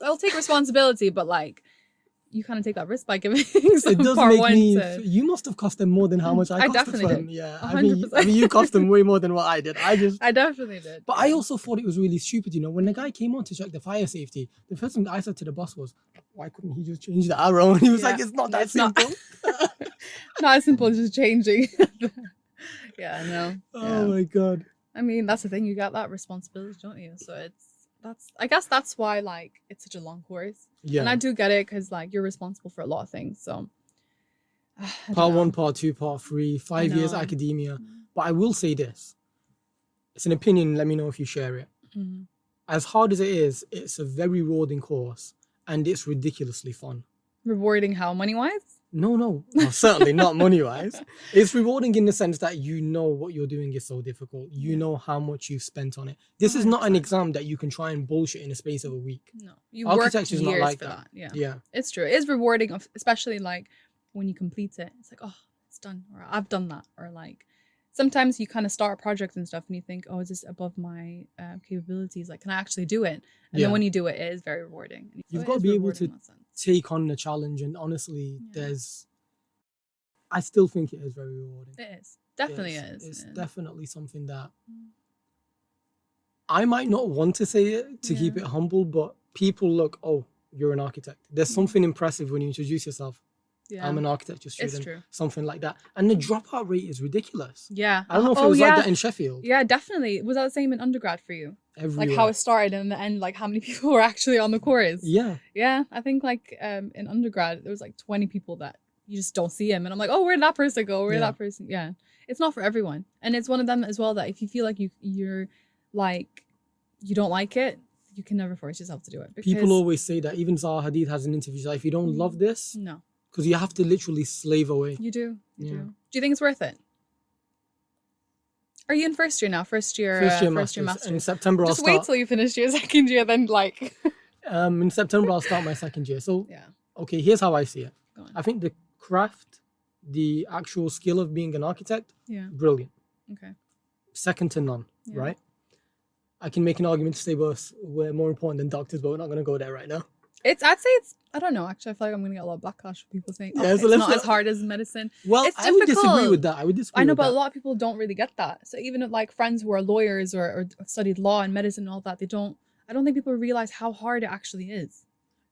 I'll take responsibility, but like, you kind of take that risk by giving some It does part make one me. to. You must have cost them more than how much I I cost definitely them. did. Yeah, 100%. I mean, you cost them way more than what I did. I definitely did. But I also thought it was really stupid. You know, when the guy came on to check the fire safety, the first thing I said to the boss was, "Why couldn't he just change the arrow?" And he was like, "It's not that simple." Not as simple as just changing. Yeah, no. Oh my god. I mean, that's the thing. You got that responsibility, don't you? So I guess that's why like it's such a long course. Yeah. And I do get it because like you're responsible for a lot of things. So Part 1, part 2, part 3, 5 years know. academia. But I will say this. It's an opinion. Let me know if you share it. Mhm. As hard as it is, it's a very rewarding course, and it's ridiculously fun. Rewarding how money-wise? No, well, certainly not money-wise. It's rewarding in the sense that you know what you're doing is so difficult. You know how much you've spent on it. This is not an 100%. exam that you can try and bullshit in a space of a week. No, you worked Architecture's years not like for that. Yeah, Yeah. it's true. It is rewarding, especially like when you complete it. It's like, oh, it's done, or I've done that, or like sometimes you kind of start projects and stuff, and you think, oh, is this above my capabilities? Like, can I actually do it? And then when you do it, it is very rewarding. You've got to be able to take on the challenge, and honestly, I still think it is very rewarding. It is. Definitely is. It's definitely something that I might not want to say it to keep it humble, but people look, oh, you're an architect. There's something impressive when you introduce yourself. Yeah. I'm an architecture student. It's true. Something like that. And the dropout rate is ridiculous. Yeah. I don't know if it was like that in Sheffield. Yeah, definitely. Was that the same in undergrad for you? Everywhere. Like how it started and in the end, like how many people were actually on the course? Yeah. Yeah. I think like in undergrad, there was like 20 people that you just don't see him. And I'm like, oh, where'd that person go? Where'd that person? Yeah. It's not for everyone. And it's one of them as well that if you feel like you're like, you don't like it, you can never force yourself to do it. People always say that. Even Zaha Hadid has an interview. Like, if you don't love this, no. Because you have to literally slave away. You do. You do. Do you think it's worth it? Are you in first year now? First year masters. In September I'll start. Just wait till you finish your second year, then like. In September I'll start my second year. So okay, here's how I see it. I think the craft, the actual skill of being an architect, brilliant. Okay. Second to none, right? I can make an argument to say we're more important than doctors, but we're not going to go there right now. I'd say it's, I don't know, actually, I feel like I'm going to get a lot of backlash from people saying, it's not as hard as medicine. Well, it's I would disagree with that. I know, but a lot of people don't really get that. So even if, like friends who are lawyers or studied law and medicine and all that, I don't think people realize how hard it actually is.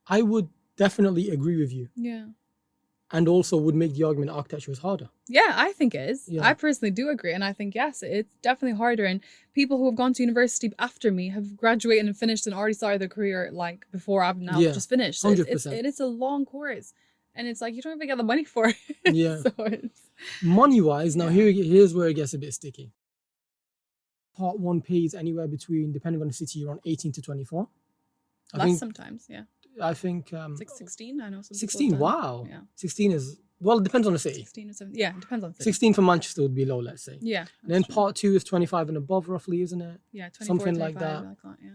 I would definitely agree with you. Yeah. And also would make the argument architecture is harder. Yeah, I think it is. Yeah. I personally do agree. And I think, yes, it's definitely harder. And people who have gone to university after me have graduated and finished and already started their career like before I've now just finished. So 100%. It's a long course. And it's like, you don't even get the money for it. Yeah. So money-wise, now here's where it gets a bit sticky. Part 1 pays anywhere between, depending on the city, around 18 to 24. Less sometimes, yeah. I think it's like 16. I know some 16. Wow. Yeah. 16 is, well, it depends on the city. 16 or 17. Yeah, it depends on the city. 16 for Manchester would be low, let's say. Yeah. Then part 2 is 25 and above, roughly, isn't it? Yeah, 24, something like that. Yeah.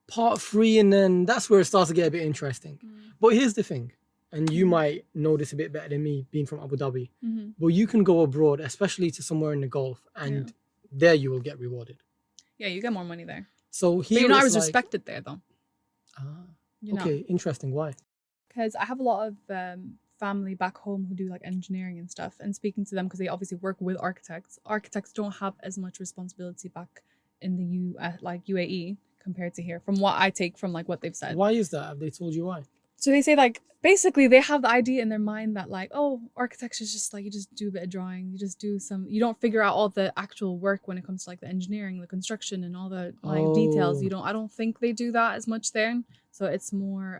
Part 3, and then that's where it starts to get a bit interesting. But here's the thing, and you might know this a bit better than me, being from Abu Dhabi. But you can go abroad, especially to somewhere in the Gulf, and there you will get rewarded. Yeah, you get more money there. So here, but you're not as respected there, though. Okay, interesting. Why? Because I have a lot of family back home who do like engineering and stuff, and speaking to them because they obviously work with architects. Architects don't have as much responsibility back in the like UAE compared to here, from what I take from like what they've said. Why is that? Have they told you why? So they say like basically they have the idea in their mind that like, oh, architecture is just like you just do a bit of drawing, you don't figure out all the actual work when it comes to like the engineering, the construction, and all the like details. I don't think they do that as much there. So it's more,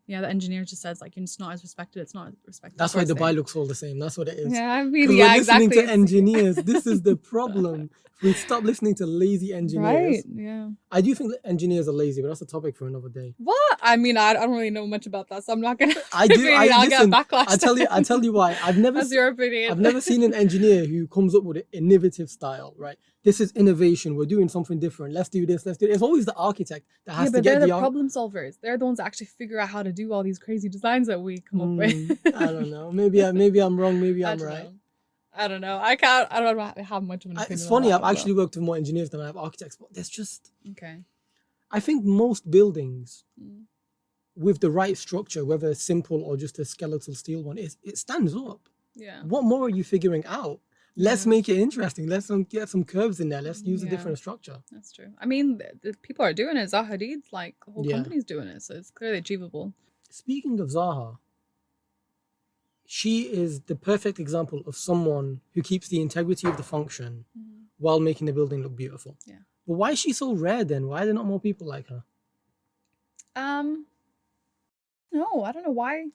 the engineer just says like, it's not as respected. It's not as respected. That's why Dubai looks all the same. That's what it is. Yeah, I mean, yeah, exactly. Listening to engineers, this is the problem. We stop listening to lazy engineers. Right, yeah. I do think engineers are lazy, but that's a topic for another day. What? I mean, I don't really know much about that, so I'm not gonna. I do. I'll get backlash. I tell you why. I've never. That's your opinion. I've never seen an engineer who comes up with an innovative style. Right? this is innovation. We're doing something different. Let's do this. Let's do it. It's always the architect that has Yeah, to but get they're the the problem solvers. They're the ones that actually figure out how to do all these crazy designs that we come up with. I don't know. Maybe I'm wrong. Maybe I I'm don't right. know. I don't know. I don't have much of an opinion. It's on funny. that I've as actually worked with more engineers than I have architects, but there's just. well. Okay. I think most buildings Mm. with the right structure, whether simple or just a skeletal steel one, it stands up. Yeah. What more are you figuring out? Let's Yeah. make it interesting. Let's get some curves in there. Let's use a Yeah. different structure. That's true. I mean, the people are doing it. Zaha Hadid's like the whole Yeah. company's doing it, so it's clearly achievable. Speaking of Zaha, she is the perfect example of someone who keeps the integrity of the function while making the building look beautiful. Yeah. But why is she so rare then? Why are there not more people like her? No, I don't know why.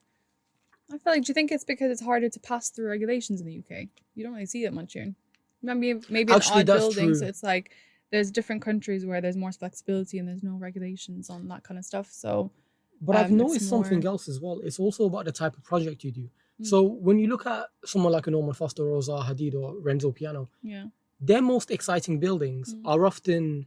I feel like, do you think it's because it's harder to pass through regulations in the UK? You don't really see it much here. Maybe Actually, an odd that's building, so true. it's like there's different countries where there's more flexibility and there's no regulations on that kind of stuff. So, But I've it's noticed something more- else as well. It's also about the type of project you do. Mm. So when you look at someone like a Norman Foster or Zaha Hadid or Renzo Piano, yeah, their most exciting buildings are often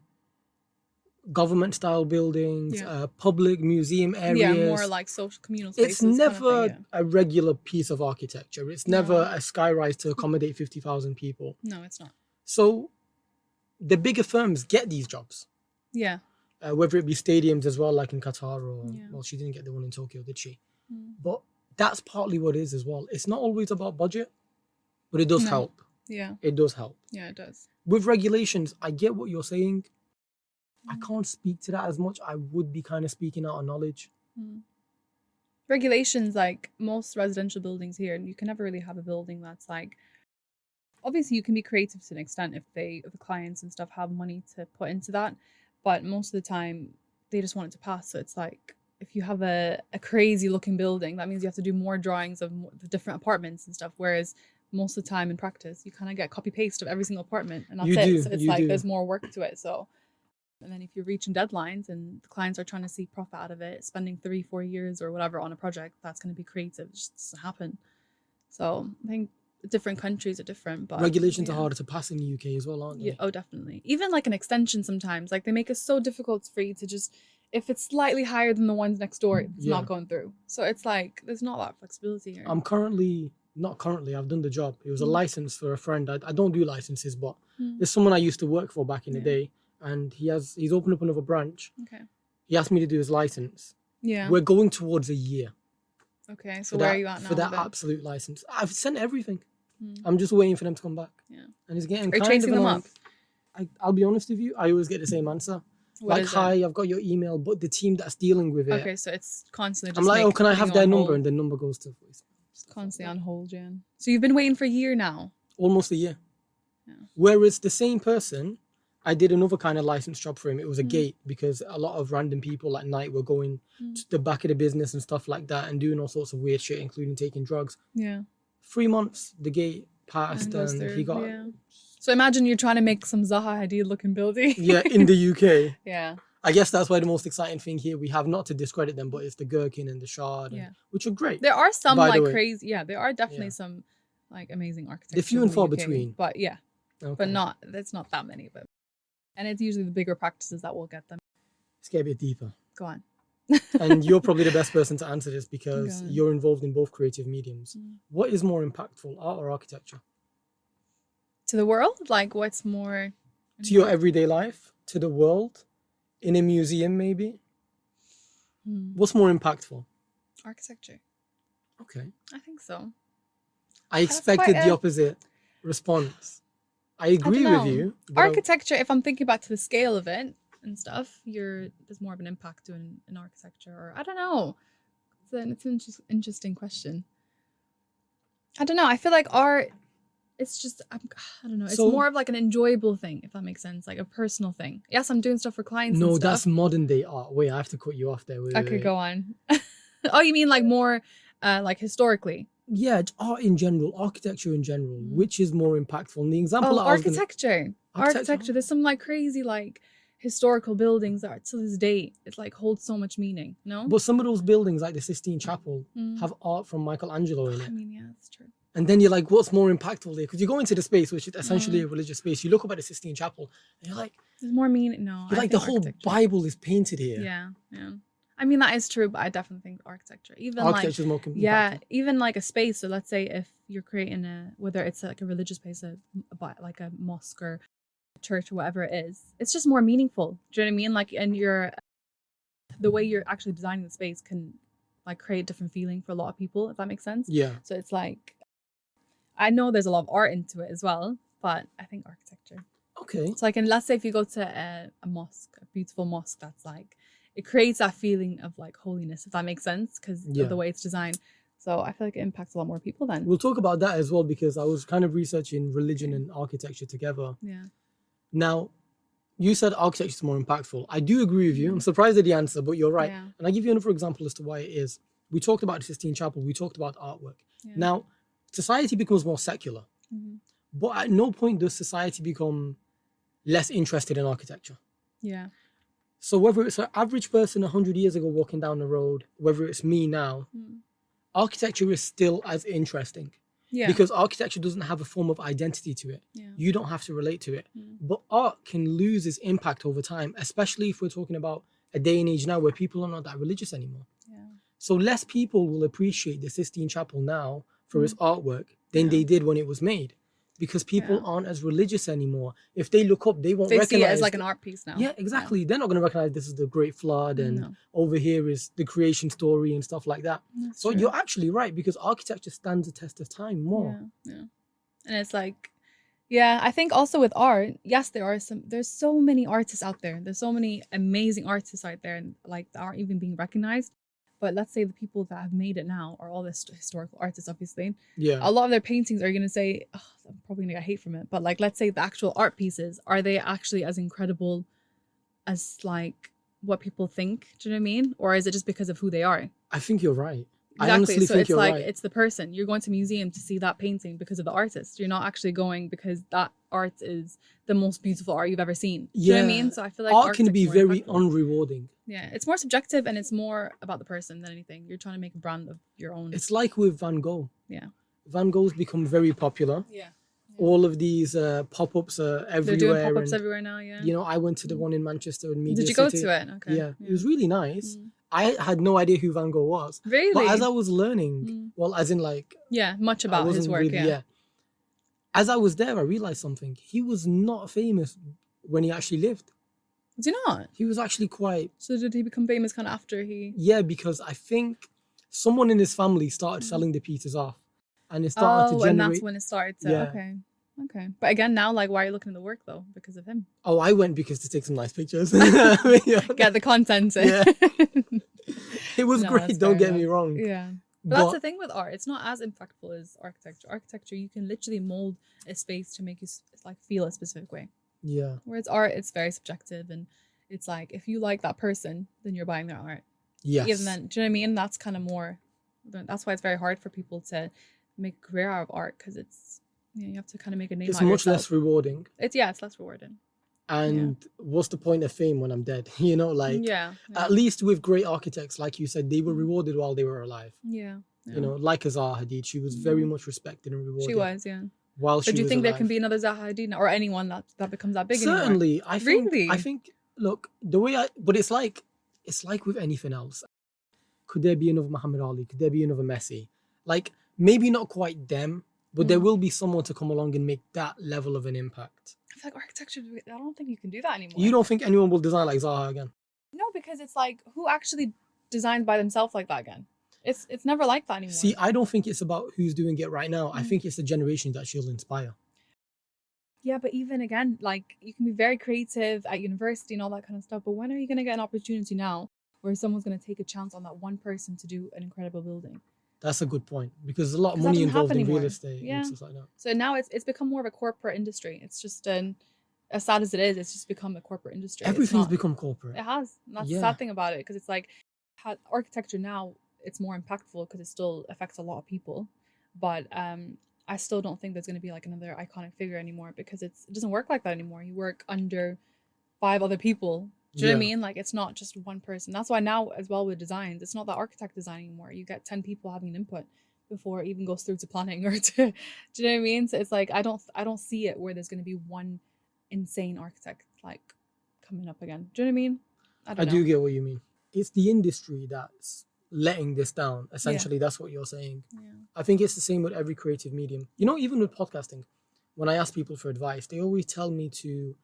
government style buildings, Yeah. public museum areas. yeah, more like social communal spaces. It's never kind of thing, a regular piece of architecture. It's never No. a skyrise to accommodate 50,000 people. yeah. No, it's not. So the bigger firms get these jobs, Yeah, whether it be stadiums as well, like in Qatar, or Yeah. well, she didn't get the one in Tokyo, did she? Mm. But that's partly what it is as well. It's not always about budget, but it does No. help. yeah, It does help. yeah. It does. With regulations, I get what you're saying. I Mm. can't speak to that as much. I would be kind of speaking out of knowledge. Regulations, like most residential buildings here, you can never really have a building that's like, obviously you can be creative to an extent if the clients and stuff have money to put into that, but most of the time they just want it to pass. So it's like, if you have a crazy looking building, that means you have to do more drawings of the different apartments and stuff, whereas most of the time in practice you kind of get copy paste of every single apartment and that's You it. do, So it's you like do. there's more work to it. So, and then if you're reaching deadlines and the clients are trying to see profit out of it, spending 3-4 years or whatever on a project, that's going to be creative. It just doesn't happen. So I think different countries are different, but Regulations are yeah. harder to pass in the UK as well, aren't they? Yeah, oh, definitely. Even like an extension sometimes, like they make it so difficult for you to just, if it's slightly higher than the ones next door, it's Yeah. not going through. So it's like, there's not a lot of flexibility here. I've done the job. It was a Mm. license for a friend. I don't do licenses, but Mm. there's someone I used to work for back in the Yeah. day, and he's opened up another branch. Okay. He asked me to do his license. Yeah. We're going towards a year Okay. So for where that, are you at now? for that with it? absolute license. I've sent everything. Mm. I'm just waiting for them to come back. Yeah. And it's getting Are you kind chasing of them annoying. up? I'll be honest with you. I always get the same answer. What Like, is it? hi, I've got your email, but the team that's dealing with it. Okay, so it's constantly just I'm like, oh, can I putting have you their on number? hold. And the number goes to voice. Constantly on hold, Jan. So you've been waiting for a year now. Almost a year. Yeah. Whereas the same person, I did another kind of license job for him. It was a Mm. gate because a lot of random people at night were going Mm. to the back of the business and stuff like that and doing all sorts of weird shit, including taking drugs. Yeah. 3 months, the gate passed And goes and through, he got yeah. So imagine you're trying to make some Zaha Hadid looking building. yeah in the UK. Yeah. I guess that's why the most exciting thing here we have, not to discredit them, but it's the Gherkin and the Shard, Yeah. which are great. There are some By the like way. crazy. Yeah, there are definitely Yeah. some like amazing architecture. They're few in and the far UK, between. But yeah, Okay. but not. That's not that many of them. And it's usually the bigger practices that will get them. Let's get a bit deeper. Go on. And you're probably the best person to answer this because Okay. you're involved in both creative mediums. Mm. What is more impactful, art or architecture? To the world, like what's more To your everyday life, to the world, in a museum maybe? What's more impactful? architecture? Okay. I think so. I That's expected quite the a- opposite response. I agree don't with know. you. but I- Architecture, if I'm thinking back to the scale of it and stuff, there's more of an impact doing an architecture, or I don't know. It's an interesting question. I don't know. I feel like art, it's just, I don't know. It's So- more of like an enjoyable thing, if that makes sense, like a personal thing. Yes, I'm doing stuff for clients. No, and stuff. that's modern day art. Wait, I have to cut you off there. Wait, Okay, wait. go on. Oh, you mean like more, like historically? Yeah, it's art in general, architecture in general. Mm. Which is more impactful? And the example Oh, that I was gonna- architecture. Architecture. Architecture. There's some like crazy like historical buildings that to this day it like holds so much meaning. No. But some of those buildings, like the Sistine Chapel, Mm. have art from Michelangelo in I it. mean, yeah, that's true. And then you're like, what's more impactful there? Because you go into the space, which is essentially a religious space. You look up at the Sistine Chapel, and you're like, There's more meaning. No, you're I like, the think whole architecture. Bible is painted here. Yeah, yeah. I mean, that is true, but I definitely think architecture, even Architecture is more yeah, impactful. even like a space. So let's say if you're creating whether it's like a religious space, like a mosque or a church or whatever it is, it's just more meaningful. Do you know what I mean? Like, and the way you're actually designing the space can like create different feeling for a lot of people, if that makes sense. Yeah. So it's like, I know there's a lot of art into it as well, but I think architecture. Okay. So like, and let's say if you go to a mosque, a beautiful mosque, that's like, it creates that feeling of like holiness, if that makes sense, because of the way it's designed. So I feel like it impacts a lot more people then. We'll talk about that as well, because I was kind of researching religion and architecture together. Yeah. Now, you said architecture is more impactful. I do agree with you. I'm surprised at the answer, but you're right. Yeah. And I'll give you another example as to why it is. We talked about the Sistine Chapel. We talked about artwork. Yeah. Now, society becomes more secular. But at no point does society become less interested in architecture. Yeah. So whether it's an average person 100 years ago walking down the road, whether it's me now, architecture is still as interesting. Yeah. Because architecture doesn't have a form of identity to it. Yeah. You don't have to relate to it. But art can lose its impact over time, especially if we're talking about a day and age now where people are not that religious anymore. Yeah. So less people will appreciate the Sistine Chapel now for its artwork than they did when it was made. Because people aren't as religious anymore. If they look up, they won't recognize. They see it as like an art piece now. Yeah, exactly. Yeah. They're not going to recognize this is the Great Flood and over here is the creation story and stuff like that. That's so true. You're actually right, because architecture stands the test of time more. Yeah. And it's like, yeah, I think also with art, yes, there's so many artists out there. There's so many amazing artists out there, and like that aren't even being recognized. But let's say the people that have made it now are all this historical artists, obviously. Yeah. A lot of their paintings are going to say, oh, I'm probably going to get hate from it. But like, let's say the actual art pieces, are they actually as incredible as like what people think? Do you know what I mean? Or is it just because of who they are? I think you're right. Exactly. I honestly so think it's you're like, right. it's the person. You're going to a museum to see that painting because of the artist. You're not actually going because that art is the most beautiful art you've ever seen. Do you know what I mean? So I feel like art can be very impactful. unrewarding. Yeah, it's more subjective and it's more about the person than anything. You're trying to make a brand of your own. It's like with Van Gogh. Yeah. Van Gogh's become very popular. Yeah. All of these pop-ups are everywhere. They're doing pop-ups everywhere now, yeah. You know, I went to the one in Manchester in Media Did you go City. to it? Okay. Yeah, it was really nice. I had no idea who Van Gogh was. Really? But as I was learning, well, as in like... Yeah, much about his work, really, As I was there, I realized something. He was not famous when he actually lived. Was he not? He was actually quite... So did he become famous kind of after he... Yeah, because I think someone in his family started selling the pieces off. And it started to generate... and that's when it started to... Okay. But again, now, like, why are you looking at the work, though? Because of him. Oh, I went because to take some nice pictures. Get the content in. Yeah. It was great, don't get me wrong. Yeah. But that's the thing with art. It's not as impactful as architecture. Architecture, you can literally mold a space to make you like feel a specific way. Yeah. Whereas art, it's very subjective, and it's like if you like that person, then you're buying their art. Yes. Even then, do you know what I mean? That's kind of more. That's why it's very hard for people to make a career out of art, because it's you have to kind of make a name. It's out much yourself. less rewarding. It's less rewarding. And what's the point of fame when I'm dead? You know, like at least with great architects, like you said, they were rewarded while they were alive. Yeah. You know, like a Zaha Hadid, she was very much respected and rewarded. She was, yeah. While she was do you think alive. there can be another Zaha Hadid or anyone that becomes that big? Certainly, anymore? I think. Look, but it's like with anything else. Could there be another Muhammad Ali? Could there be another Messi? Like maybe not quite them, but there will be someone to come along and make that level of an impact. I feel like architecture, I don't think you can do that anymore. You don't think anyone will design like Zaha again? No, because it's like, who actually designed by themselves like that again? It's never like that anymore. See, I don't think it's about who's doing it right now. I think it's the generation that she'll inspire. Yeah, but even again, like you can be very creative at university and all that kind of stuff, but when are you going to get an opportunity now where someone's going to take a chance on that one person to do an incredible building? That's a good point, because there's a lot of money involved in real estate and stuff like that. So now it's become more of a corporate industry. It's just as sad as it is, it's just become a corporate industry. Everything's become corporate. It has. And that's the sad thing about it, because it's like architecture now, it's more impactful because it still affects a lot of people. But I still don't think there's going to be like another iconic figure anymore, because it doesn't work like that anymore. You work under 5 other people. Do you know what I mean? Like it's not just one person. That's why now as well with designs, it's not the architect design anymore. You get 10 people having an input, before it even goes through to planning or to, do you know what I mean? So it's like I don't see it where there's going to be one insane architect like coming up again. Do you know what I mean? I I don't know. do get what you mean. It's the industry that's letting this down. Yeah. Essentially, that's what you're saying. Yeah. I think it's the same with every creative medium. You know, even with podcasting, when I ask people for advice, they always tell me to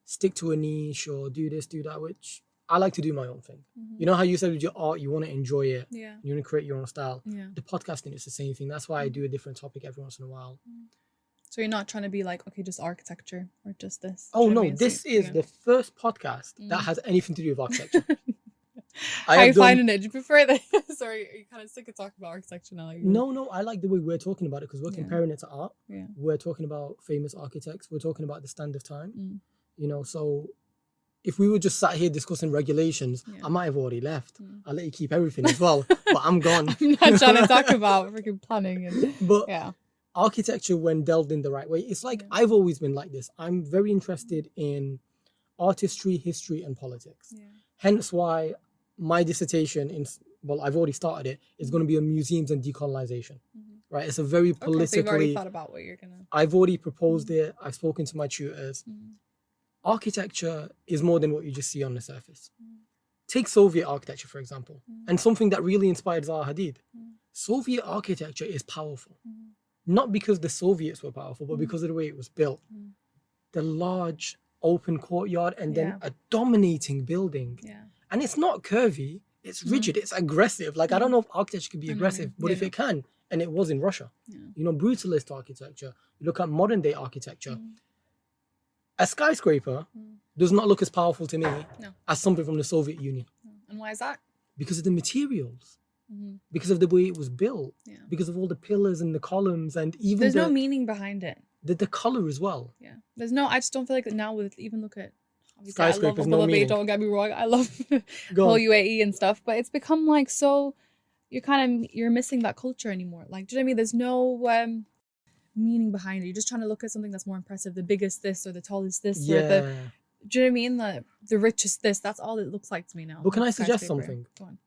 stick to a niche or do this, do that, which I like to do my own thing. Mhm. You know how you said with your art, you want to enjoy it, Yeah. you want to create your own style. Yeah. The podcasting is the same thing. That's why I do a different topic every once in a while. So you're not trying to be like, okay, just architecture or just this. Oh Do you know what I no, mean? this So, is yeah. the first podcast that Mm. has anything to do with architecture. How I are you have done. finding it? Do you prefer that? Sorry, are you kind of sick of talking about architecture now? Like, No, I like the way we're talking about it because we're Yeah. comparing it to art. Yeah. We're talking about famous architects. We're talking about the stand of time. Mm. You know, so if we were just sat here discussing regulations, Yeah. I might have already left. Mm. I'll let you keep everything as well, but I'm gone. I'm not trying to talk about freaking planning and But yeah. architecture, when delved in the right way, it's like Yeah. I've always been like this. I'm very interested in artistry, history, and politics. Yeah. Hence why my dissertation I've already started it, is going to be on museums and decolonization. Mhm. Right? It's a very Okay, so you've already politically. thought about what you're gonna. I've already proposed it. I've spoken to my tutors. Mm. Architecture is more than what you just see on the surface. Mm. Take Soviet architecture, for example, Mm. and something that really inspired Zaha Hadid. Mm. Soviet architecture is powerful. Mm. Not because the Soviets were powerful, but Mm. because of the way it was built. Mm. The large open courtyard and then Yeah. a dominating building. Yeah. And it's not curvy, it's Mhm. rigid, it's aggressive. Like, I don't know if architecture can be I know what you aggressive, mean. but Yeah, if it can, and it was in Russia, Yeah. you know, brutalist architecture, you look at modern day architecture, Mm. a skyscraper Mm. does not look as powerful to me No. as something from the Soviet Union And why is that? because of the materials, Mhm. because of the way it was built, Yeah. because of all the pillars and the columns, and even There's no the, meaning behind it. the color as well. Yeah. There's no. I just don't feel like now with even look at. Obviously, I love Skyscrapers, Abu no Dhabi. meaning. Don't get me wrong. I love Go whole on. UAE and stuff, but it's become like so. You're missing that culture anymore. Like, do you know what I mean? There's no meaning behind it. You're just trying to look at something that's more impressive. The biggest this or the tallest this or the. Yeah. Do you know what I mean? The richest this. That's all it looks like to me now. But can like I suggest skyscraper. something? Go on.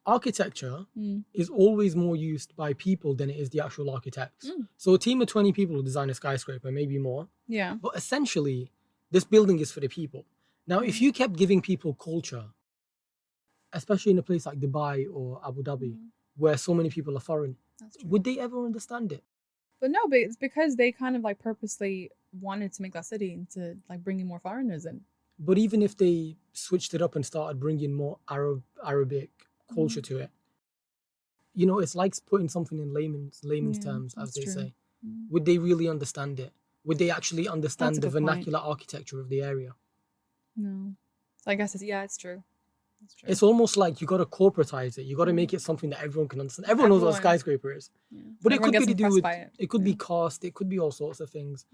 Architecture Mm. is always more used by people than it is the actual architects. Mm. So a team of 20 people will design a skyscraper, maybe more. Yeah. But essentially, this building is for the people. Now, if you kept giving people culture, especially in a place like Dubai or Abu Dhabi, Mhm. where so many people are foreign, That's true. would they ever understand it? But no, but it's because they kind of like purposely wanted to make that city and to like bring in more foreigners in. But even if they switched it up and started bringing more Arabic culture to it, you know, it's like putting something in layman's Yeah, terms, as that's they true. say. Mm. Would they really understand it? Would they actually understand a the good point. vernacular architecture of the area? No. So I guess it's true. That's true. It's almost like you got to corporatize it. You got to make it something that everyone can understand. Everyone knows what a Everyone. skyscraper is, Yeah. but it Everyone could be gets to do impressed with by it. it could be Yeah. cost. It could be all sorts of things.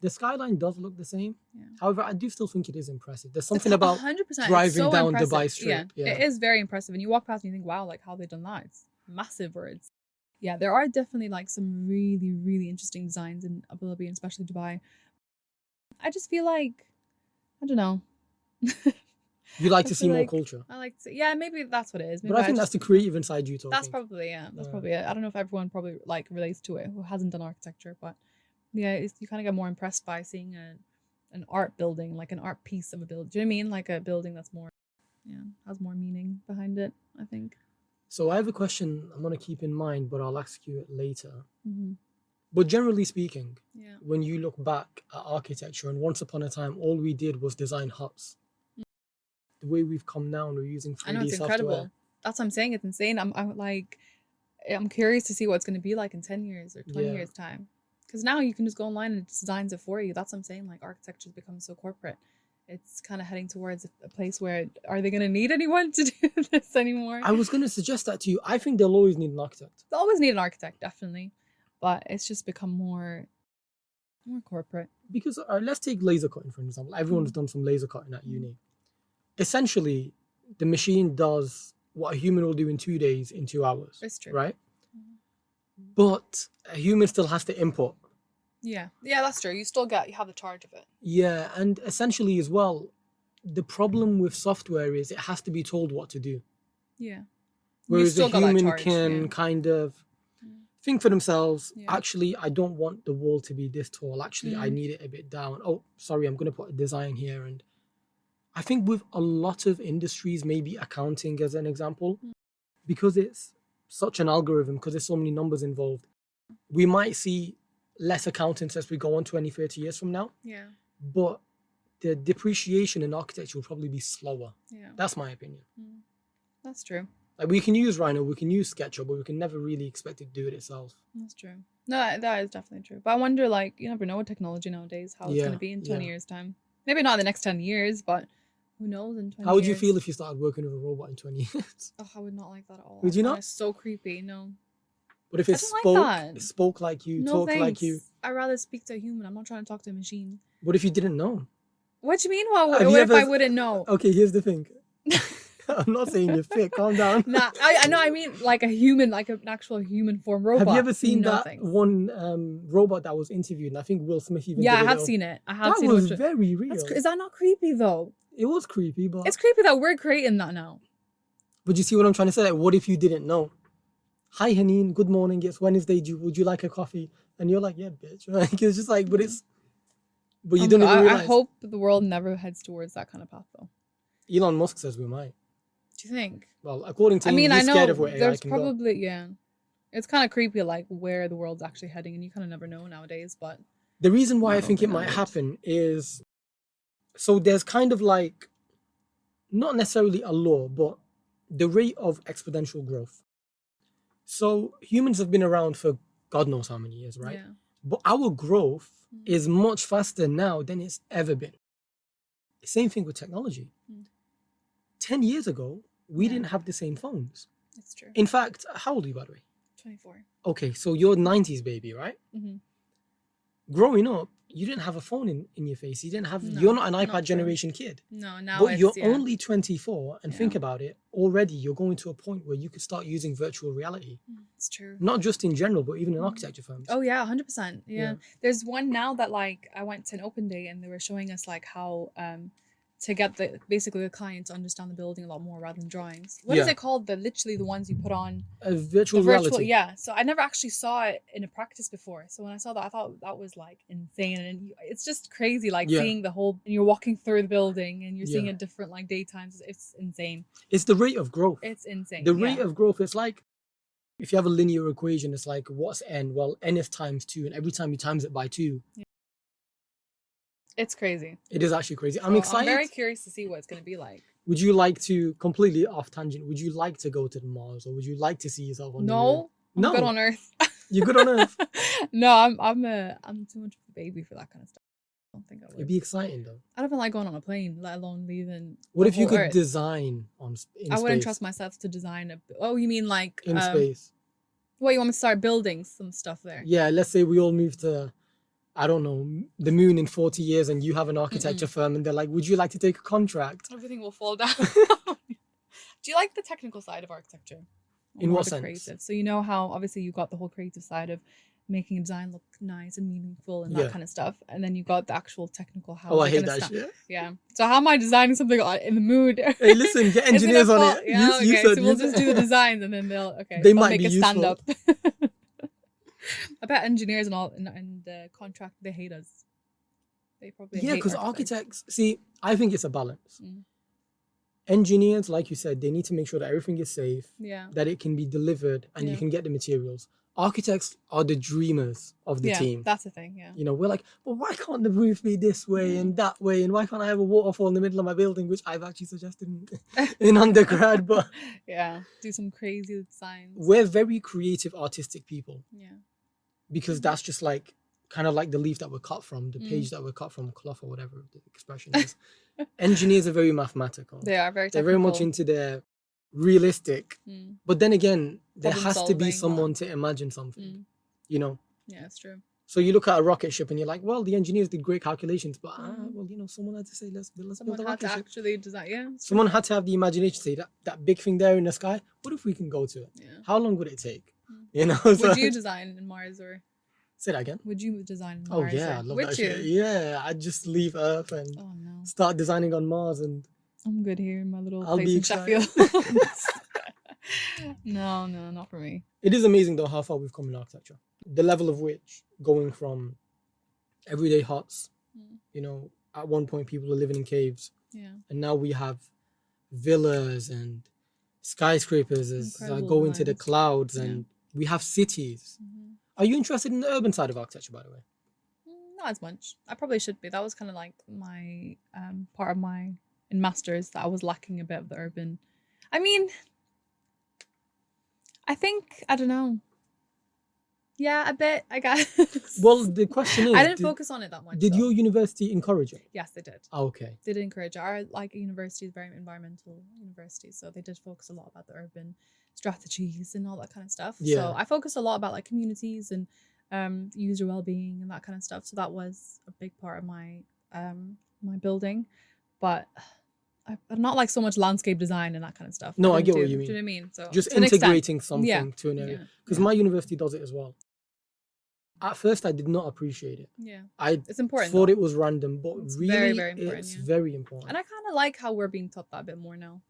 The skyline does look the same. Yeah. However, I do still think it is impressive. There's It's something about 100%. driving It's so down impressive. Dubai Strip. Yeah. Yeah. It is very impressive. And you walk past and you think, wow, like how they done that. It's massive words. Yeah, there are definitely like some really, really interesting designs in Abu Dhabi and especially Dubai. I just feel like, I don't know. You like I to see feel more like culture, I like to, yeah, maybe that's what it is. Maybe but I think that's just- the creative inside you talking. That's probably That's Yeah. probably it. I don't know if everyone probably like relates to it who hasn't done architecture, but yeah, you kind of get more impressed by seeing an art building, like an art piece of a building. Do you know what I mean? Like a building that's more, has more meaning behind it. I think. So I have a question I'm gonna keep in mind, but I'll ask you it later. Mm-hmm. But generally speaking, Yeah. when you look back at architecture, and once upon a time, all we did was design huts. The way we've come now, and we're using 3D I know it's software. incredible. That's what I'm saying. It's insane. I'm curious to see what it's going to be like in 10 years or 20 Yeah. years time. Because now you can just go online and it designs it for you. That's what I'm saying. Like architecture's become so corporate. It's kind of heading towards a place where are they going to need anyone to do this anymore? I was gonna suggest that to you. I think they'll always need an architect. They always need an architect, definitely. But it's just become more corporate. Because let's take laser cutting for example. Everyone's done some laser cutting at uni. Essentially, the machine does what a human will do in 2 days in 2 hours. It's true. Right? But a human still has to input. Yeah, that's true. You have the charge of it. Yeah, and essentially as well, the problem with software is it has to be told what to do. Yeah. Whereas the still got that human charge, can yeah. kind of think for themselves, Yeah. actually, I don't want the wall to be this tall. Actually, I need it a bit down. Oh, sorry, I'm going to put a design here. And I think with a lot of industries, maybe accounting as an example, because it's such an algorithm, because there's so many numbers involved, we might see less accountants as we go on 20, 30 years from now. Yeah. But the depreciation in architecture will probably be slower. Yeah. That's my opinion. That's true. Like, we can use Rhino, we can use SketchUp, but we can never really expect it to do it itself. That's true. No, that is definitely true. But I wonder, like, you never know with technology nowadays how it's going to be in 20 years' time. Maybe not in the next 10 years, but who knows in 20 years. How would you feel if you started working with a robot in 20 years? Oh, I would not like that at all. Would you not? It's so creepy. No. But if it spoke like you, talked like you. I'd rather speak to a human. I'm not trying to talk to a machine. What if you didn't know? What do you mean? What if I wouldn't know? Okay, here's the thing. I'm not saying you're fit. Calm down. Nah, I know. I mean, like a human, like an actual human form robot. Have you ever seen that one robot that was interviewed? And I think Will Smith even. Yeah, I have seen it. I have seen it. That was very real. Is that not creepy though? It was creepy, but it's creepy that we're creating that now. But you see what I'm trying to say? Like, what if you didn't know? Hi, Haneen. Good morning. It's Wednesday. Would you like a coffee? And you're like, yeah, bitch. Like, it's just like, but you don't even realize. I hope the world never heads towards that kind of path, though. Elon Musk says we might. Do you think? Well, according to him, he's scared of where AI there's can probably go. Yeah. It's kind of creepy, like where the world's actually heading, and you kind of never know nowadays. But the reason why I think it might happen is, so there's kind of like, not necessarily a law, but the rate of exponential growth. So humans have been around for God knows how many years, right? Yeah. But our growth is much faster now than it's ever been. Same thing with technology. 10 years ago, we didn't have the same phones. It's true. In fact, how old are you, by the way? 24. Okay, so you're 90s baby, right? Growing up, you didn't have a phone in your face. You didn't have. You're not an iPad generation kid. No, now but you're only 24, and think about it. Already, you're going to a point where you could start using virtual reality. It's true. Not just in general, but even in architecture firms. Oh yeah, 100%. Yeah. There's one now that like I went to an open day and they were showing us like how to get basically the client to understand the building a lot more rather than drawings. What is it called? Literally the ones you put on virtual reality. Yeah. So I never actually saw it in a practice before. So when I saw that, I thought that was like insane, and it's just crazy, like seeing the whole. And you're walking through the building and you're seeing it different like daytimes. It's insane. It's the rate of growth. It's insane. The rate of growth. It's like if you have a linear equation. It's like what's n? Well, n is times 2, and every time you times it by 2. It's crazy. It is actually crazy. I'm excited. I'm very curious to see what it's going to be like. Would you like to, completely off tangent, would you like to go to the Mars, or would you like to see yourself on the moon? No, I'm good on Earth. You're good on Earth? No, I'm too much of a baby for that kind of stuff. I don't think I would. It'd be exciting though. I don't even like going on a plane, let alone leaving. What if you could design in space? I wouldn't trust myself to design Oh, you mean like in space? What, you want me to start building some stuff there? Yeah, let's say we all move to, I don't know, the moon in 40 years, and you have an architecture firm, and they're like, would you like to take a contract? Everything will fall down. Do you like the technical side of architecture? In what sense? Creative? So you know how obviously you got the whole creative side of making a design look nice and meaningful and that kind of stuff, and then you got the actual technical how. Oh, I hate that shit. Yeah. So how am I designing something in the mood? Hey, listen, get engineers on it. Yeah, okay. So we'll just do the designs, and then they might make it stand up. I bet engineers and all and the contract, they hate us. They probably hate because architects, see, I think it's a balance. Engineers, like you said, they need to make sure that everything is safe, that it can be delivered, and you can get the materials. Architects are the dreamers of the team. That's the thing, yeah. You know, we're like, well, why can't the roof be this way and that way? And why can't I have a waterfall in the middle of my building, which I've actually suggested in undergrad, but... Yeah, do some crazy designs. We're very creative, artistic people. Yeah. Because that's just like, kind of like the leaf that we're cut from, the page that we're cut from, cloth or whatever the expression is. Engineers are very mathematical. They are very technical. They're very much into their realistic. But then again, there has to be someone to imagine something, you know? Yeah, it's true. So you look at a rocket ship and you're like, well, the engineers did great calculations, but well, you know, someone had to say, let's build a rocket ship. Someone had to actually design, Someone had to have the imagination to say that big thing there in the sky, what if we can go to it? Yeah. How long would it take? You know? Would you design in Mars or... Say that again. Would you design in Mars? Oh yeah, I love that shit. Yeah, I'd just leave Earth and start designing on Mars, and I'm good here in my little place in Sheffield. No, not for me. It is amazing though how far we've come in architecture. The level of which going from everyday huts, you know, at one point people were living in caves, and now we have villas and skyscrapers as go into the clouds, and we have cities. Are you interested in the urban side of architecture, by the way? Not as much. I probably should be. That was kind of like my part of my in masters, that I was lacking a bit of the urban. I mean, I think, I don't know. Yeah, a bit, I guess. Well, the question is, I didn't focus on it that much. Did your university encourage it? Yes, they did. Oh, okay. They did encourage it. Our university is very environmental university, so they did focus a lot about the urban strategies and all that kind of stuff. Yeah. So I focused a lot about like communities and user well-being and that kind of stuff. So that was a big part of my my building, but I'm not like so much landscape design and that kind of stuff. No, I get what you mean. Do you know what I mean? So just integrating something to an area, because my university does it as well. At first, I did not appreciate it. Yeah, it's important. Thought it was random, but it's really, very, very important. It's very important. And I kind of like how we're being taught that a bit more now,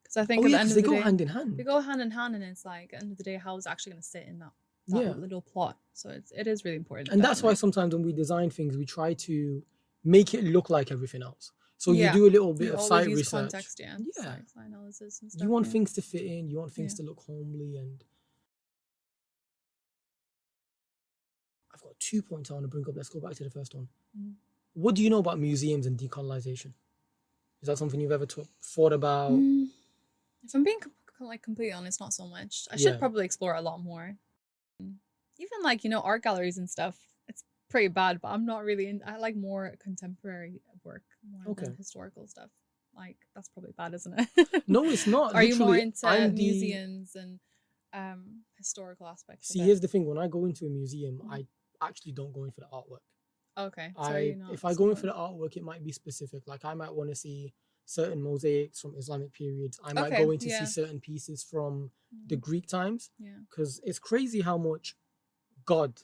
because I think at the end of the day, they go hand in hand. They go hand in hand, and it's like at the end of the day, how is it actually going to sit in that little plot? So it is really important. And that's why sometimes when we design things, we try to make it look like everything else. So you do a little bit of site research. Context, site analysis and stuff. You want things to fit in. You want things to look homely. And I've got 2 points I want to bring up. Let's go back to the first one. What do you know about museums and decolonization? Is that something you've ever thought about? If I'm being completely honest, not so much. I should probably explore a lot more. Even like, art galleries and stuff. It's pretty bad, but I'm not really I like more contemporary work more than historical stuff. Like, that's probably bad, isn't it? No, it's not. Are you more into museums and historical aspects? See, here's the thing. When I go into a museum, I actually don't go in for the artwork. Okay. If I go in for the artwork, it might be specific. Like, I might want to see certain mosaics from Islamic periods. I might go in to see certain pieces from the Greek times. Yeah. Because it's crazy how much God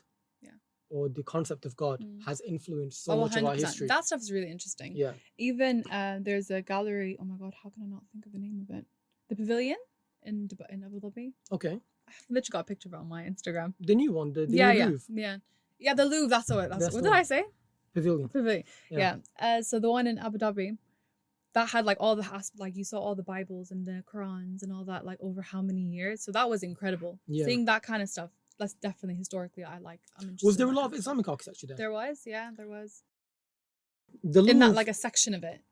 or the concept of God has influenced so much of our history. That stuff is really interesting. Yeah. Even there's a gallery. Oh my God, how can I not think of the name of it? The Pavilion in Abu Dhabi. Okay. I've literally got a picture of it on my Instagram. The new one, the new Louvre. Yeah, the Louvre. That's what. What did I say? Pavilion. Yeah. So the one in Abu Dhabi, that had like all the like you saw all the Bibles and the Qurans and all that like over how many years. So that was incredible. Yeah. Seeing that kind of stuff. That's definitely historically I'm interested. Was there a lot of Islamic architecture there? There was, there was. The Louvre, in that like a section of it.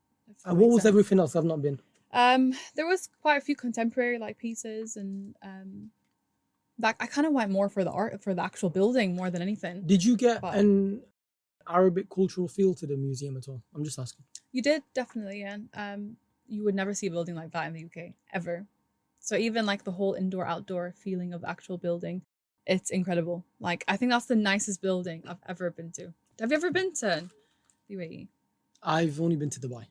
And what was everything else? I've not been. There was quite a few contemporary like pieces and that I kind of went more for the art for the actual building more than anything. Did you get an Arabic cultural feel to the museum at all? I'm just asking. You did, definitely, yeah. You would never see a building like that in the UK ever. So even like the whole indoor outdoor feeling of the actual building, it's incredible. Like, I think that's the nicest building I've ever been to. Have you ever been to the UAE? I've only been to Dubai.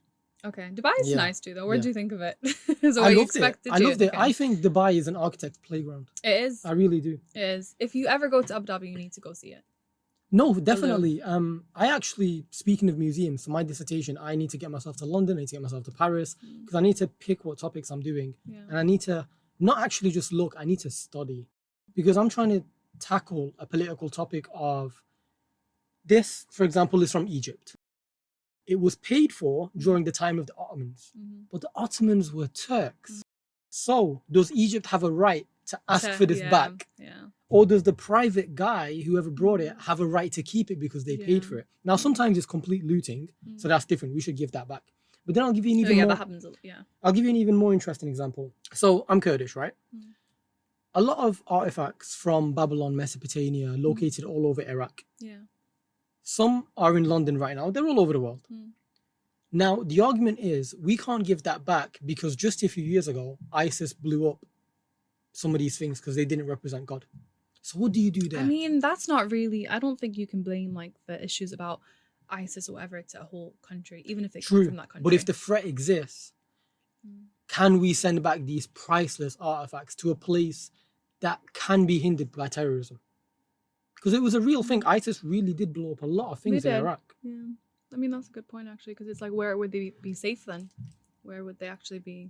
Okay, Dubai is nice too, though. What did you think of it? I loved it. I loved it. I think Dubai is an architect's playground. It is. I really do. It is. If you ever go to Abu Dhabi, you need to go see it. No, definitely. I actually, speaking of museums, for my dissertation, I need to get myself to London. I need to get myself to Paris because I need to pick what topics I'm doing, and I need to not actually just look. I need to study because I'm trying to tackle a political topic of this. For example, is from Egypt. It was paid for during the time of the Ottomans, but the Ottomans were Turks. So does Egypt have a right to ask for this back? Yeah. Or does the private guy, whoever brought it, have a right to keep it because they paid for it? Now, sometimes it's complete looting, so that's different. We should give that back. But then I'll give you an even more... that happens, I'll give you an even more interesting example. So I'm Kurdish, right? A lot of artifacts from Babylon, Mesopotamia, located all over Iraq. Yeah. Some are in London right now. They're all over the world. Now, the argument is we can't give that back because just a few years ago, ISIS blew up some of these things because they didn't represent God. So what do you do there? I mean, that's not really... I don't think you can blame like the issues about ISIS or whatever to a whole country, even if they come from that country. But if the threat exists, can we send back these priceless artifacts to a place that can be hindered by terrorism? Because it was a real thing. ISIS really did blow up a lot of things in Iraq. Yeah. I mean, that's a good point, actually, because it's like, where would they be safe then? Where would they actually be?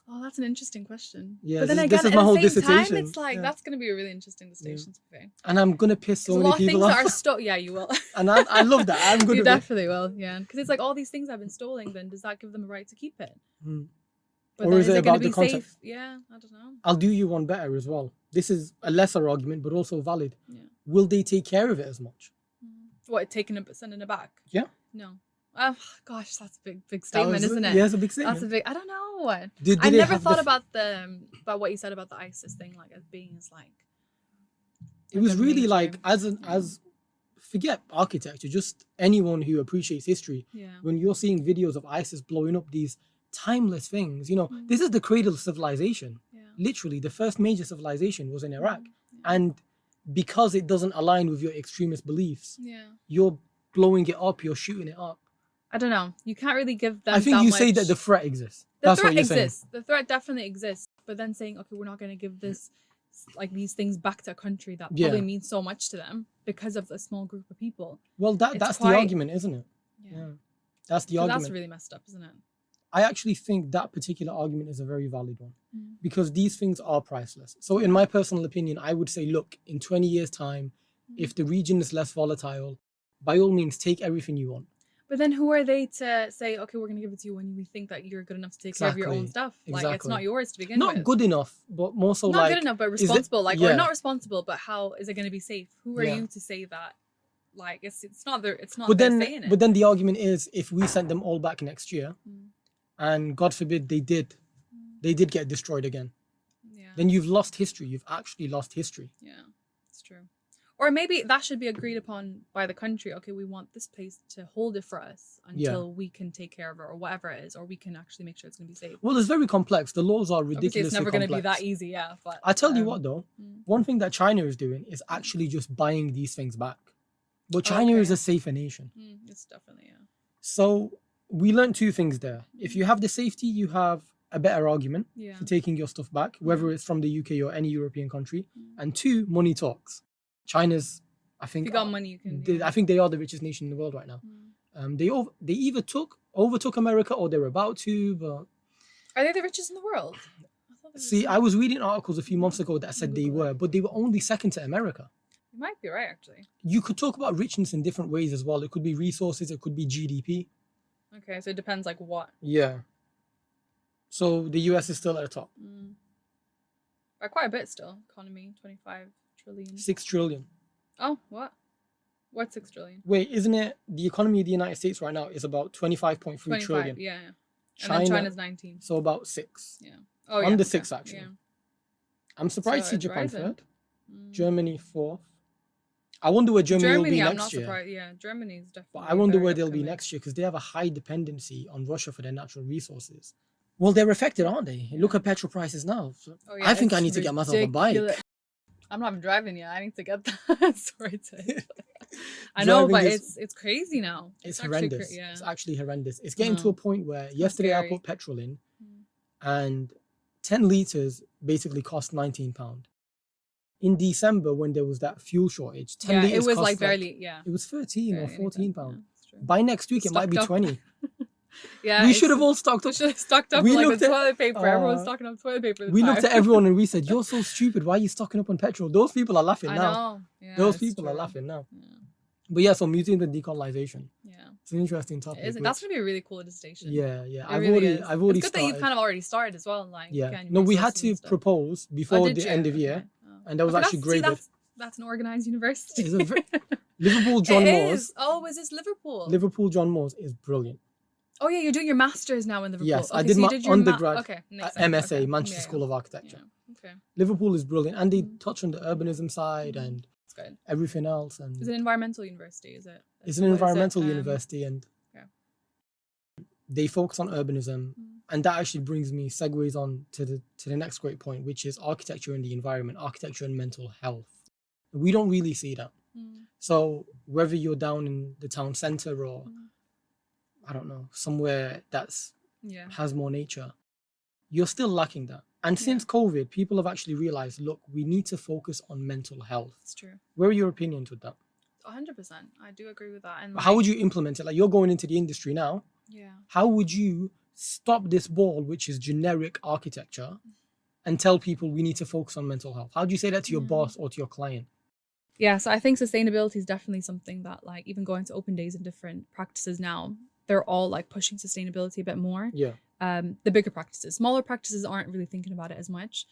Oh, that's an interesting question. Yeah, But then this again, is at my the whole same time, dissertation. it's like, Yeah. that's going to be a really interesting dissertation to be fair. And I'm gonna piss so There's a many lot of things people that off. are yeah, you will. And I love that. I'm good You at it. definitely will, yeah. Because it's like all these things have been stolen, then does that give them a right to keep it? Mm. But Or then is it gonna about be the context? safe? Yeah, I don't know. I'll do you one better as well. This is a lesser argument, but also valid. Yeah. Will they take care of it as much? What, sending it back? Yeah. No. Oh gosh, that's a big statement, isn't it? Yeah, it's a big statement. That's a big. I don't know. Did I they never have thought about what you said about the ISIS thing, like as being as like. It was a really major- like as forget architecture, just anyone who appreciates history. Yeah. When you're seeing videos of ISIS blowing up these timeless things, you know, this is the cradle of civilization. Yeah. Literally, the first major civilization was in Iraq, Yeah. and because it doesn't align with your extremist beliefs, Yeah. you're blowing it up, you're shooting it up. I don't know. You can't really give them. I think you much... say that the threat exists. The That's threat what you're exists. saying. The threat definitely exists. But then saying, okay, we're not going to give this, like these things back to a country that probably means so much to them because of a small group of people. Well, that's the argument, isn't it? Yeah. That's the argument. That's really messed up, isn't it? I actually think that particular argument is a very valid one because these things are priceless. So in my personal opinion, I would say, look, in 20 years' time, if the region is less volatile, by all means, take everything you want. But then who are they to say, okay, we're going to give it to you when we think that you're good enough to take care of your own stuff? Like, it's not yours to begin with. Not good enough, but more so not good enough, but responsible. Or not responsible, but how is it going to be safe? Who are you to say that? Like, it's not their saying it. But then the argument is, if we sent them all back next year, and God forbid they did get destroyed again, then you've lost history. You've actually lost history. Yeah, it's true. Or maybe that should be agreed upon by the country. Okay, we want this place to hold it for us until we can take care of it or whatever it is, or we can actually make sure it's going to be safe. Well, it's very complex. The laws are ridiculously complex. It's never going to be that easy, yeah. But I tell you what, though, one thing that China is doing is actually just buying these things back. But China is a safer nation. It's definitely, yeah. So we learned two things there. If you have the safety, you have a better argument for taking your stuff back, whether it's from the UK or any European country. And two, money talks. China's, I think, if you got money, you can. I think they are the richest nation in the world right now. They either overtook America or they're about to. But are they the richest in the world? I was reading articles a few months ago that said they were, but they were only second to America. You might be right, actually. You could talk about richness in different ways as well. It could be resources. It could be GDP. Okay, so it depends, like what. Yeah. So the US is still at the top. By quite a bit still. Economy, 25 trillion. 6 trillion. Oh, what? What's 6 trillion? Wait, isn't it the economy of the United States right now is about 25.3 trillion? Yeah. And then China's 19. So about 6. Yeah. Oh, yeah. Under 6, actually. Yeah. I'm surprised to see Japan third. Germany fourth. I wonder where Germany will be I'm next not year. Surprised. Yeah, Germany's definitely. But I wonder where they'll be next year because they have a high dependency on Russia for their natural resources. Well, they're affected, aren't they? Look at petrol prices now. So I think I need to get myself a bike. I'm not even driving yet. I need to get that sorted. I know, but it's crazy now. It's horrendous. It's actually horrendous. It's getting to a point where yesterday I put petrol in and 10 litres basically cost £19. In December, when there was that fuel shortage, 10 litres it was cost like barely, it was 13 or 14 pounds. Yeah, by next week, it might be 20. Yeah, we should have all stocked up. We should have stocked up like with toilet paper. Everyone's stocking up toilet paper. We looked at everyone and we said, "You're so stupid. Why are you stocking up on petrol?" Those people are laughing now. I know. Yeah, those people are laughing now. Yeah. But yeah, so museums and decolonization. Yeah, it's an interesting topic. That's gonna be a really cool dissertation. Yeah. I've already. It's good started. that you've kind of already started as well. Like, no, we had to propose before the end of year, and that was actually graded. That's an organised university. Liverpool John Moores. Oh, is this Liverpool? Liverpool John Moores is brilliant. Oh yeah, you're doing your masters now in Liverpool. Yes, I did my undergrad MSA, okay. Manchester School of Architecture. Yeah. Okay. Liverpool is brilliant, and they touch on the urbanism side and everything else. And it's an environmental university, is it? It's an environmental university, and they focus on urbanism, and that actually segues on to the next great point, which is architecture and the environment, architecture and mental health. We don't really see that. So whether you're down in the town centre or I don't know, somewhere has more nature, you're still lacking that. And since COVID, people have actually realized, look, we need to focus on mental health. It's true. Where are your opinions with that? 100%. I do agree with that. And how would you implement it? Like, you're going into the industry now. Yeah. How would you stop this ball, which is generic architecture, and tell people we need to focus on mental health? How do you say that to your boss or to your client? Yeah, so I think sustainability is definitely something that, like, even going to open days and different practices now, they're all like pushing sustainability a bit more. Yeah. The bigger practices, smaller practices aren't really thinking about it as much,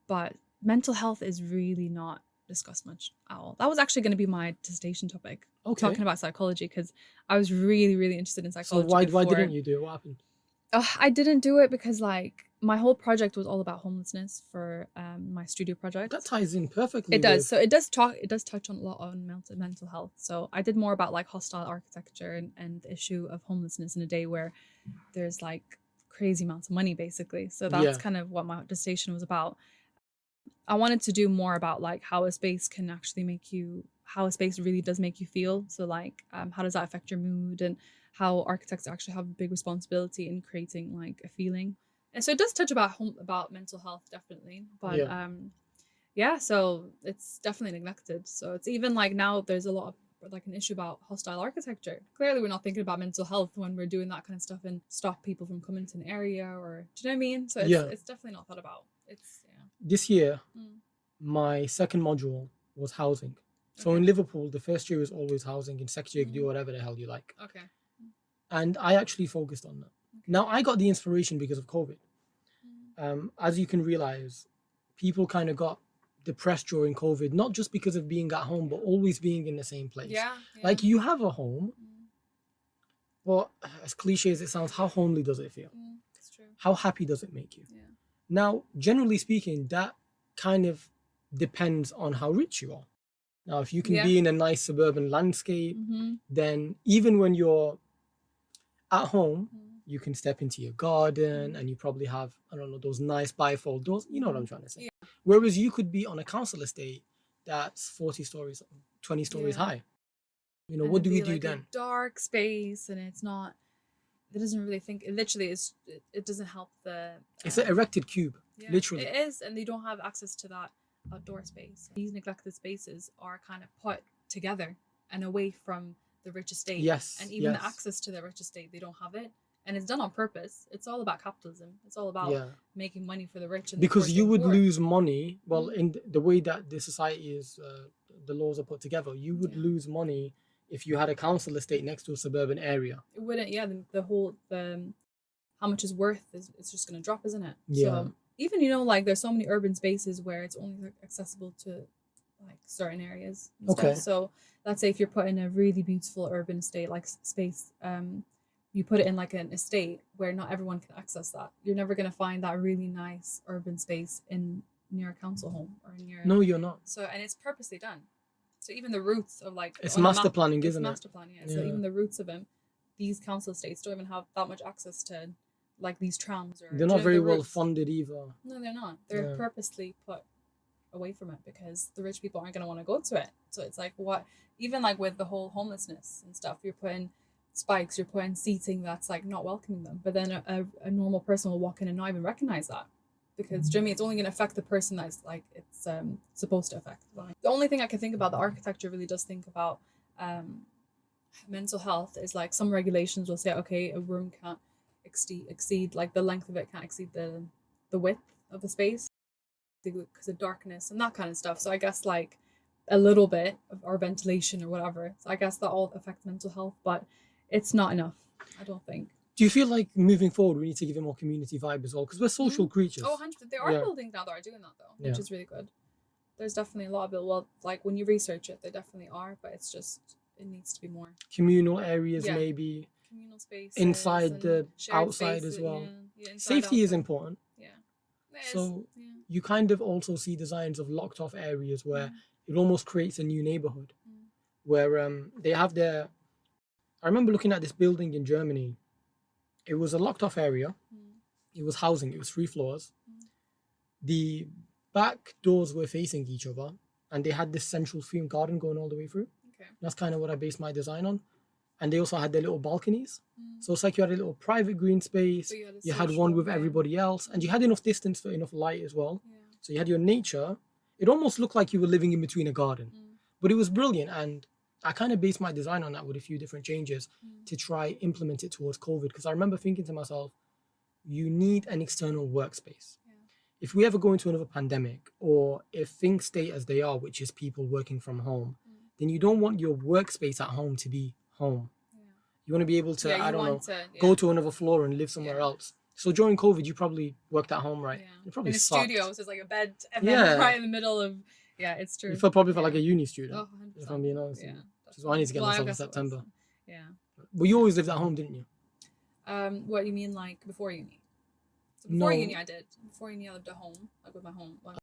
but mental health is really not discussed much at all. That was actually going to be my dissertation topic, talking about psychology, because I was really, really interested in So psychology. why didn't you do it? What happened? I didn't do it because, like, my whole project was all about homelessness for my studio project. That ties in perfectly. It does. So it does touch on a lot on mental health. So I did more about like hostile architecture and the issue of homelessness in a day where there's like crazy amounts of money, basically. So that's kind of what my dissertation was about. I wanted to do more about like how a space can actually how a space really does make you feel. So like how does that affect your mood, and how architects actually have a big responsibility in creating like a feeling. And so it does touch about mental health, definitely. But so it's definitely neglected. So it's even like now there's a lot of like an issue about hostile architecture. Clearly we're not thinking about mental health when we're doing that kind of stuff and stop people from coming to an area, or do you know what I mean? So it's definitely not thought about. This year, my second module was housing. So in Liverpool, the first year is always housing. In second year, you can do whatever the hell you like. Okay. And I actually focused on that. Now, I got the inspiration because of COVID. As you can realize, people kind of got depressed during COVID, not just because of being at home, but always being in the same place. Like, you have a home, but as cliche as it sounds, how homely does it feel? That's true. How happy does it make you? Now, generally speaking, that kind of depends on how rich you are. Now, if you can be in a nice suburban landscape, then even when you're at home, you can step into your garden and you probably have, I don't know, those nice bifold doors. You know what I'm trying to say. Whereas you could be on a council estate that's 40 stories, 20 stories high. You know, and what do we do like then? A dark space, and it's not, it doesn't really think, it literally is, it doesn't help the... it's an erected cube, literally. It is, and they don't have access to that outdoor space. These neglected spaces are kind of put together and away from the rich estate. And even the access to the rich estate, they don't have it. And it's done on purpose. It's all about capitalism. It's all about making money for the rich. And because you would lose money. Well, in the way that the society is, the laws are put together, you would lose money if you had a council estate next to a suburban area. It wouldn't. The whole how much is worth it's just going to drop, isn't it? So even, you know, like there's so many urban spaces where it's only like accessible to like certain areas. Stuff. So let's say if you're put in a really beautiful urban estate like space, you put it in like an estate where not everyone can access that. You're never going to find that really nice urban space near a council home or near. No, you're not. So, and it's purposely done. So even the roots of like it's master planning, isn't it? Master planning, So even the roots of them, these council estates don't even have that much access to like these trams, or they're not very well funded either. No, they're not. They're purposely put away from it because the rich people aren't going to want to go to it. So it's like what, even like with the whole homelessness and stuff, you're putting spikes, you're putting seating that's like not welcoming them, but then a normal person will walk in and not even recognize that, because Jimmy, it's only going to affect the person that's like it's supposed to affect. The only thing I can think about, the architecture really does think about mental health, is like some regulations will say, okay, a room can't exceed like the length of it can't exceed the width of the space because of darkness and that kind of stuff. So I guess like a little bit of our ventilation or whatever, so I guess that all affects mental health, but it's not enough, I don't think. Do you feel like moving forward we need to give it more community vibe as well, because we're social creatures? 100%. There are buildings now that are doing that though, which is really good. There's definitely a lot of it. Well, like when you research it, they definitely are, but it's just, it needs to be more communal areas, maybe communal space inside the outside spaces, as well. Inside, safety outside. Is important. So you kind of also see designs of locked off areas where it almost creates a new neighborhood where they have their, I remember looking at this building in Germany. It was a locked off area. It was housing. It was 3 floors. The back doors were facing each other, and they had this central theme garden going all the way through. That's kind of what I based my design on. And they also had their little balconies. So it's like you had a little private green space. So you had one with everybody else, and you had enough distance for enough light as well. So you had your nature. It almost looked like you were living in between a garden, but it was brilliant. And I kind of based my design on that with a few different changes to try implement it towards COVID. Because I remember thinking to myself, you need an external workspace. Yeah. If we ever go into another pandemic, or if things stay as they are, which is people working from home, then you don't want your workspace at home to be home. Yeah. You want to be able to, Yeah, I you don't know, want to, go to another floor and live somewhere Yeah. else. So during COVID, you probably worked at home, right? Yeah. It probably in a sucked. studio, so there's like a bed and Yeah. then right in the middle of it's true. You probably felt Yeah. like a uni student, Oh, 100%. if I'm being honest. Yeah. Which is why I need to get Well, I myself in guess it was. September. Yeah. But you always lived at home, didn't you? What do you mean, like before uni? So before No. uni, I did. Before uni, I lived at home, like with my home like,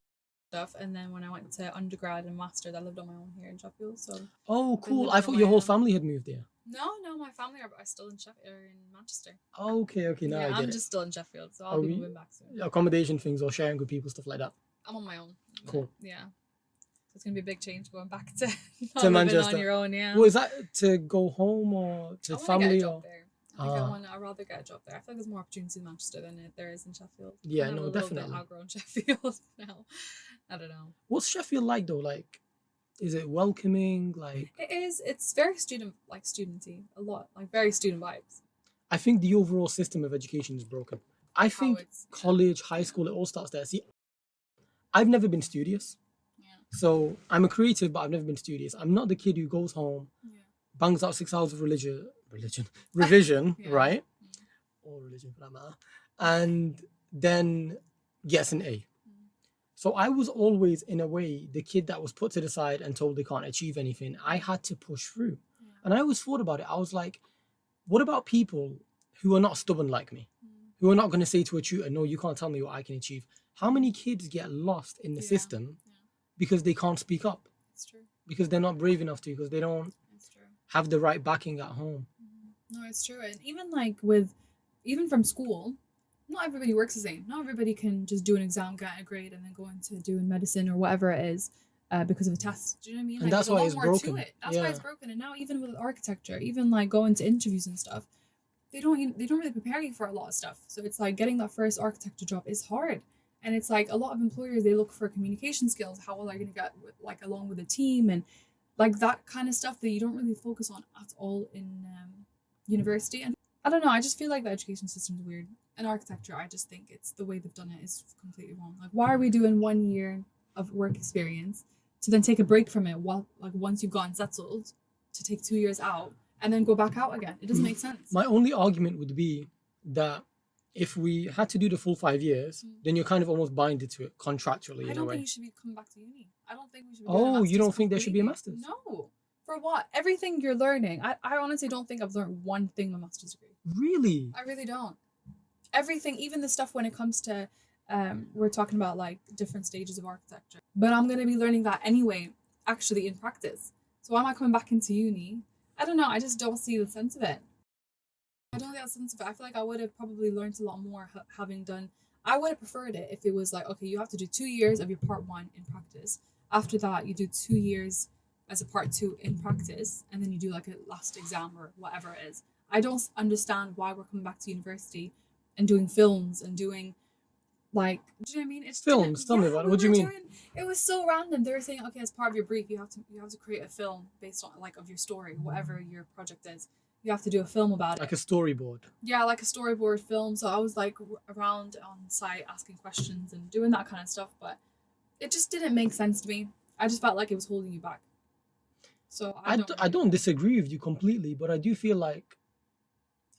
stuff. And then when I went to undergrad and masters, I lived on my own here in Sheffield. So Oh, I've been cool. living I on thought my your whole own. family had moved there. No, my family are still in Sheffield, or in Manchester. Okay, now Yeah, I get I'm it. just still in Sheffield, so I'll be moving back soon. Accommodation things or sharing with people, stuff like that. I'm on my own. Cool. Yeah. So it's gonna be a big change going back to not To living Manchester. on your own. Yeah. Well, is that to go home or to I want to family get a or? job there. I'd rather get a job there. I feel like there's more opportunities in Manchester than there is in Sheffield. Yeah, I'm no, a little definitely. bit outgrown Sheffield now. I don't know. What's Sheffield like though? Like, is it welcoming? Like, It is. It's very studenty. A lot, like very student vibes. I think the overall system of education is broken. I think it's- yeah. college, high school, it all starts there. See, I've never been studious. Yeah. So I'm a creative, but I've never been studious. I'm not the kid who goes home, Yeah. bangs out 6 hours of revision, Yeah. right? Or religion for that matter, and then gets an A. So I was always, in a way, the kid that was put to the side and told they can't achieve anything. I had to push through. Yeah. And I always thought about it. I was like, what about people who are not stubborn like me? Who are not going to say to a tutor, no, you can't tell me what I can achieve. How many kids get lost in the system because they can't speak up? It's true. Because they're not brave enough to, because they don't It's true. have the right backing at home. No, it's true. And even from school, not everybody works the same. Not everybody can just do an exam, get a grade, and then go into doing medicine or whatever it is because of a test. Do you know what I mean? And that's there's a why lot it's more broken. to it. That's why it's broken. And now even with architecture, even like going to interviews and stuff, they don't really prepare you for a lot of stuff. So it's like getting that first architecture job is hard. And it's like a lot of employers, they look for communication skills. How well are you going to get along with a team and like that kind of stuff that you don't really focus on at all in university. And I don't know, I just feel like the education system is weird. And architecture, I just think it's the way they've done it is completely wrong. Like, why are we doing 1 year of work experience to then take a break from it once you've gotten settled to take 2 years out and then go back out again? It doesn't make sense. My only argument would be that if we had to do the full 5 years, then you're kind of almost binded to it contractually. I in don't a way. think you should be coming back to uni. I don't think we should be doing a Oh, you master's don't think there should be a completely. master's? No. For what? Everything you're learning. I honestly don't think I've learned one thing in my master's degree. Really? I really don't. Everything, even the stuff when it comes to, we're talking about like different stages of architecture. But I'm going to be learning that anyway, actually in practice. So why am I coming back into uni? I don't know. I just don't see the sense of it. I don't get a sense of it. I feel like I would have probably learned a lot more having done. I would have preferred it if it was like, okay, you have to do 2 years of your part 1 in practice. After that, you do 2 years as a part 2 in practice, and then you do like a last exam or whatever it is. I don't understand why we're coming back to university and doing films and doing like, do you know what I mean? It's Films. Tell me about it. What do you mean? It was so random. They were saying, okay, as part of your brief, you have to create a film based on like of your story, whatever your project is. You have to do a film about it. Like a storyboard. Yeah, like a storyboard film. So I was like around on site asking questions and doing that kind of stuff, but it just didn't make sense to me. I just felt like it was holding you back. So I don't disagree with you completely, but I do feel like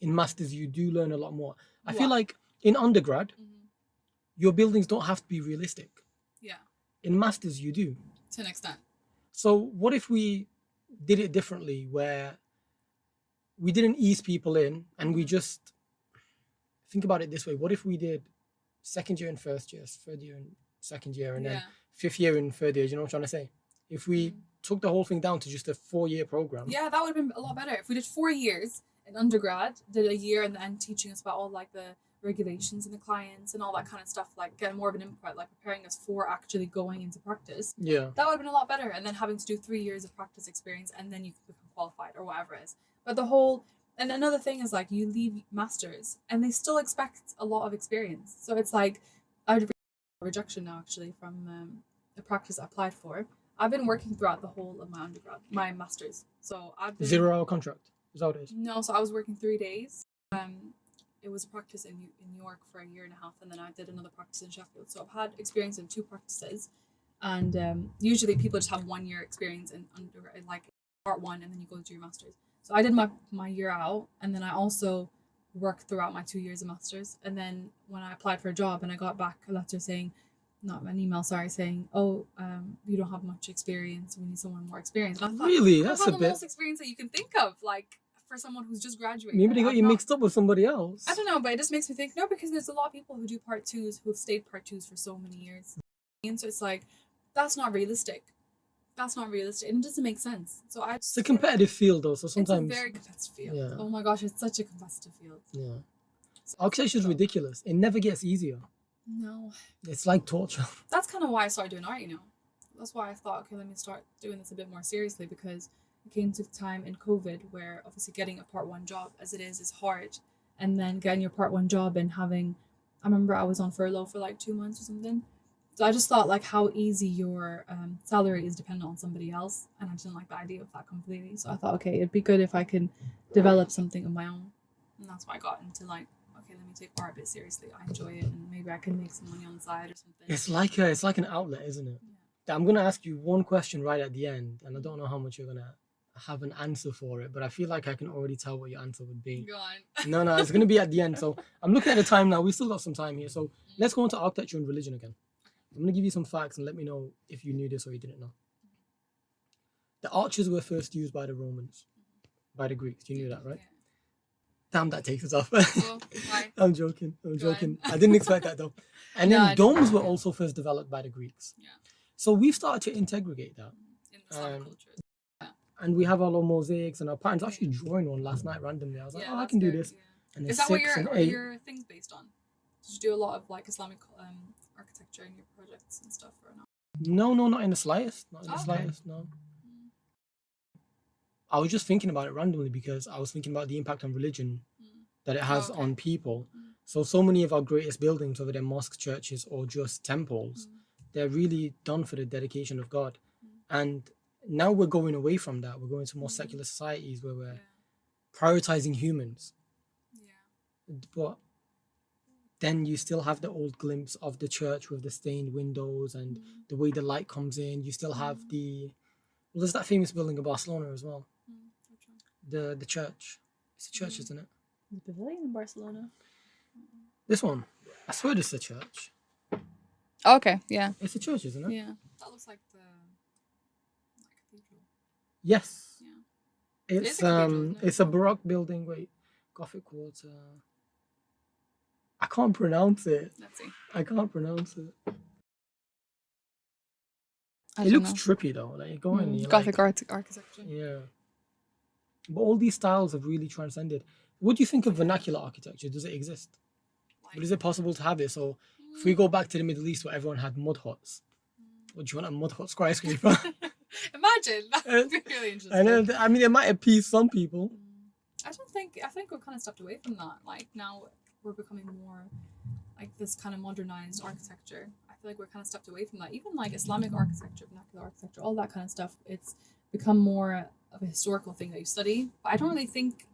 in masters you do learn a lot more. I feel like in undergrad, your buildings don't have to be realistic. Yeah. In masters, you do. To an extent. So what if we did it differently, where we didn't ease people in and we just think about it this way? What if we did second year and first year, third year and second year, and then fifth year and third year? You know what I'm trying to say? If we took the whole thing down to just a 4-year program. Yeah, that would have been a lot better. If we did 4 years in undergrad, did a year and then teaching us about all like the regulations and the clients and all that kind of stuff, like getting more of an input, like preparing us for actually going into practice. Yeah. That would have been a lot better. And then having to do 3 years of practice experience and then you can become qualified or whatever it is. But and another thing is like you leave masters and they still expect a lot of experience. So it's like I had a rejection now actually from a practice I applied for. I've been working throughout the whole of my master's. So I've been 0 hour contract. Is that what it is? No, so I was working 3 days. It was a practice in New York for a year and a half, and then I did another practice in Sheffield. So I've had experience in 2 practices, and usually people just have 1 year experience in like part 1, and then you go to your master's. So I did my year out, and then I also worked throughout my 2 years of master's. And then when I applied for a job, and I got back a letter saying, not an email, sorry, saying, "Oh, you don't have much experience. We need someone more experienced." And I thought, Really? I've That's had a the bit. most experience that you can think of, like for someone who's just graduated. Maybe they got I've you not- mixed up with somebody else. I don't know, but it just makes me think, no, because there's a lot of people who do part 2s who have stayed part 2s for so many years. And so it's like, that's not realistic. That's not realistic. And it doesn't make sense. So It's a competitive field, though. So sometimes. It's a very competitive field. Yeah. Oh my gosh, it's such a competitive field. Yeah. So Architecture is ridiculous. It never gets easier. No. It's like torture. That's kind of why I started doing art, That's why I thought, okay, let me start doing this a bit more seriously, because it came to a time in COVID where obviously getting a part 1 job as it is hard. And then getting your part 1 job and I remember I was on furlough for like 2 months or something. So I just thought like how easy your salary is dependent on somebody else. And I didn't like the idea of that completely. So I thought, okay, it'd be good if I can develop something of my own. And that's why I got into like, okay, let me take art a bit seriously. I enjoy it, and maybe I can make some money on the side or something. It's like an outlet, isn't it? Yeah. I'm gonna ask you one question right at the end, and I don't know how much you're gonna have an answer for it, but I feel like I can already tell what your answer would be. Go on. No, it's gonna be at the end. So I'm looking at the time now. We've still got some time here. So let's go into architecture and religion again. I'm gonna give you some facts and let me know if you knew this or you didn't know. The arches were first used by the Romans, by the Greeks. You knew that, right? Yeah. Damn, that takes us off. Well, why? I'm joking. Go on. I didn't expect that though. And No, then I didn't. domes were also first developed by the Greeks. Yeah. So we've started to integrate that. In Islamic culture. And we have our little mosaics and our patterns. I was actually drawing one last night randomly. I was like, Yeah, oh, I that's can do good, this. yeah. And Is then that what 6 and 8. your thing's based on? Did you do a lot of like Islamic architecture in your projects and stuff or not? No, not in the slightest. Not in the Okay. slightest, no. I was just thinking about it randomly because I was thinking about the impact on religion that it has okay. on people. So many of our greatest buildings, whether they're mosques, churches, or just temples, they're really done for the dedication of God. And now we're going away from that. We're going to more secular societies where we're prioritizing humans. Yeah. But then you still have the old glimpse of the church with the stained windows and the way the light comes in. You still have there's that famous building in Barcelona as well. Which one? The church. It's a church, isn't it? The pavilion in Barcelona. This one. I swear it's a church. Okay, yeah. It's a church, isn't it? Yeah. That looks like the cathedral. Yes. Yeah. It's It's a cathedral, isn't it? it's a Baroque building. Wait, Gothic quarter. I can't pronounce it. Let's see. I can't pronounce it. I It don't looks know. trippy though. Like you go in, you're Gothic like, architecture. yeah. But all these styles have really transcended. What do you think of vernacular architecture? Does it exist? But is it possible to have it? So if we go back to the Middle East where everyone had mud huts, would you want a mud hut skyscraper? Imagine. That would be really interesting. I know. I mean, it might appease some people. I think we've kind of stepped away from that. Like now we're becoming more like this kind of modernized architecture. I feel like we're kind of stepped away from that. Even like Islamic architecture, vernacular architecture, all that kind of stuff. It's become more of a historical thing that you study. But I don't really think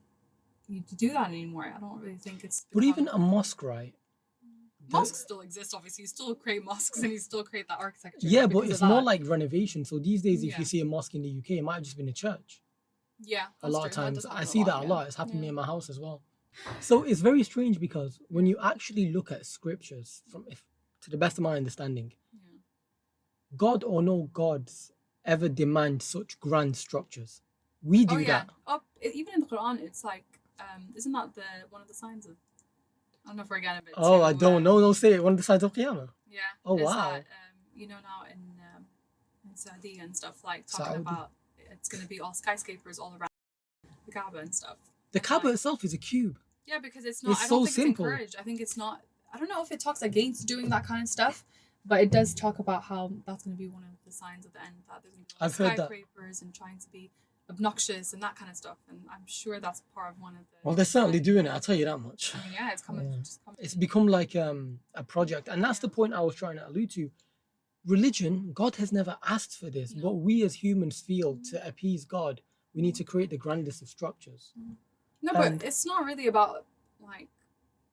you do that anymore. I don't really think it's. But even a mosque, right? Mosques still exist, obviously. You still create mosques and you still create that architecture. Yeah, but because of it's more that. like renovation. So these days, if Yeah. you see a mosque in the UK, it might have just been a church. Yeah, A that's lot of true. That times. does I happen see that a yeah. lot. It's happened Yeah. near my house as well. So it's very strange because when you actually look at scriptures, to the best of my understanding, Yeah. God or no gods ever demand such grand structures. We do that. Even in the Quran, it's like, isn't that one of the signs of? I don't know if we're getting a bit. Oh, too, I don't know. Don't say it. One of the signs of Qiyamah. Yeah. Oh, is wow. That, now in Saudi and stuff, like talking Saudi. about it's going to be all skyscrapers all around the Kaaba and stuff. The And, Kaaba like, itself is a cube. Yeah, because it's not. It's I so don't think simple. it's encouraged. I think it's not. I don't know if it talks against doing that kind of stuff, but it does talk about how that's going to be one of the signs of the end. That there's going to be I've heard that. skyscrapers and trying to be obnoxious and that kind of stuff. And I'm sure that's part of one of the. Well, they're certainly doing it. I'll tell you that much. I mean, yeah, it's coming. Yeah. Just coming. It's become like a project, and that's the point I was trying to allude to. religion, God has never asked for this. No. But we as humans feel to appease God, we need to create the grandest of structures. No, And- but it's not really about like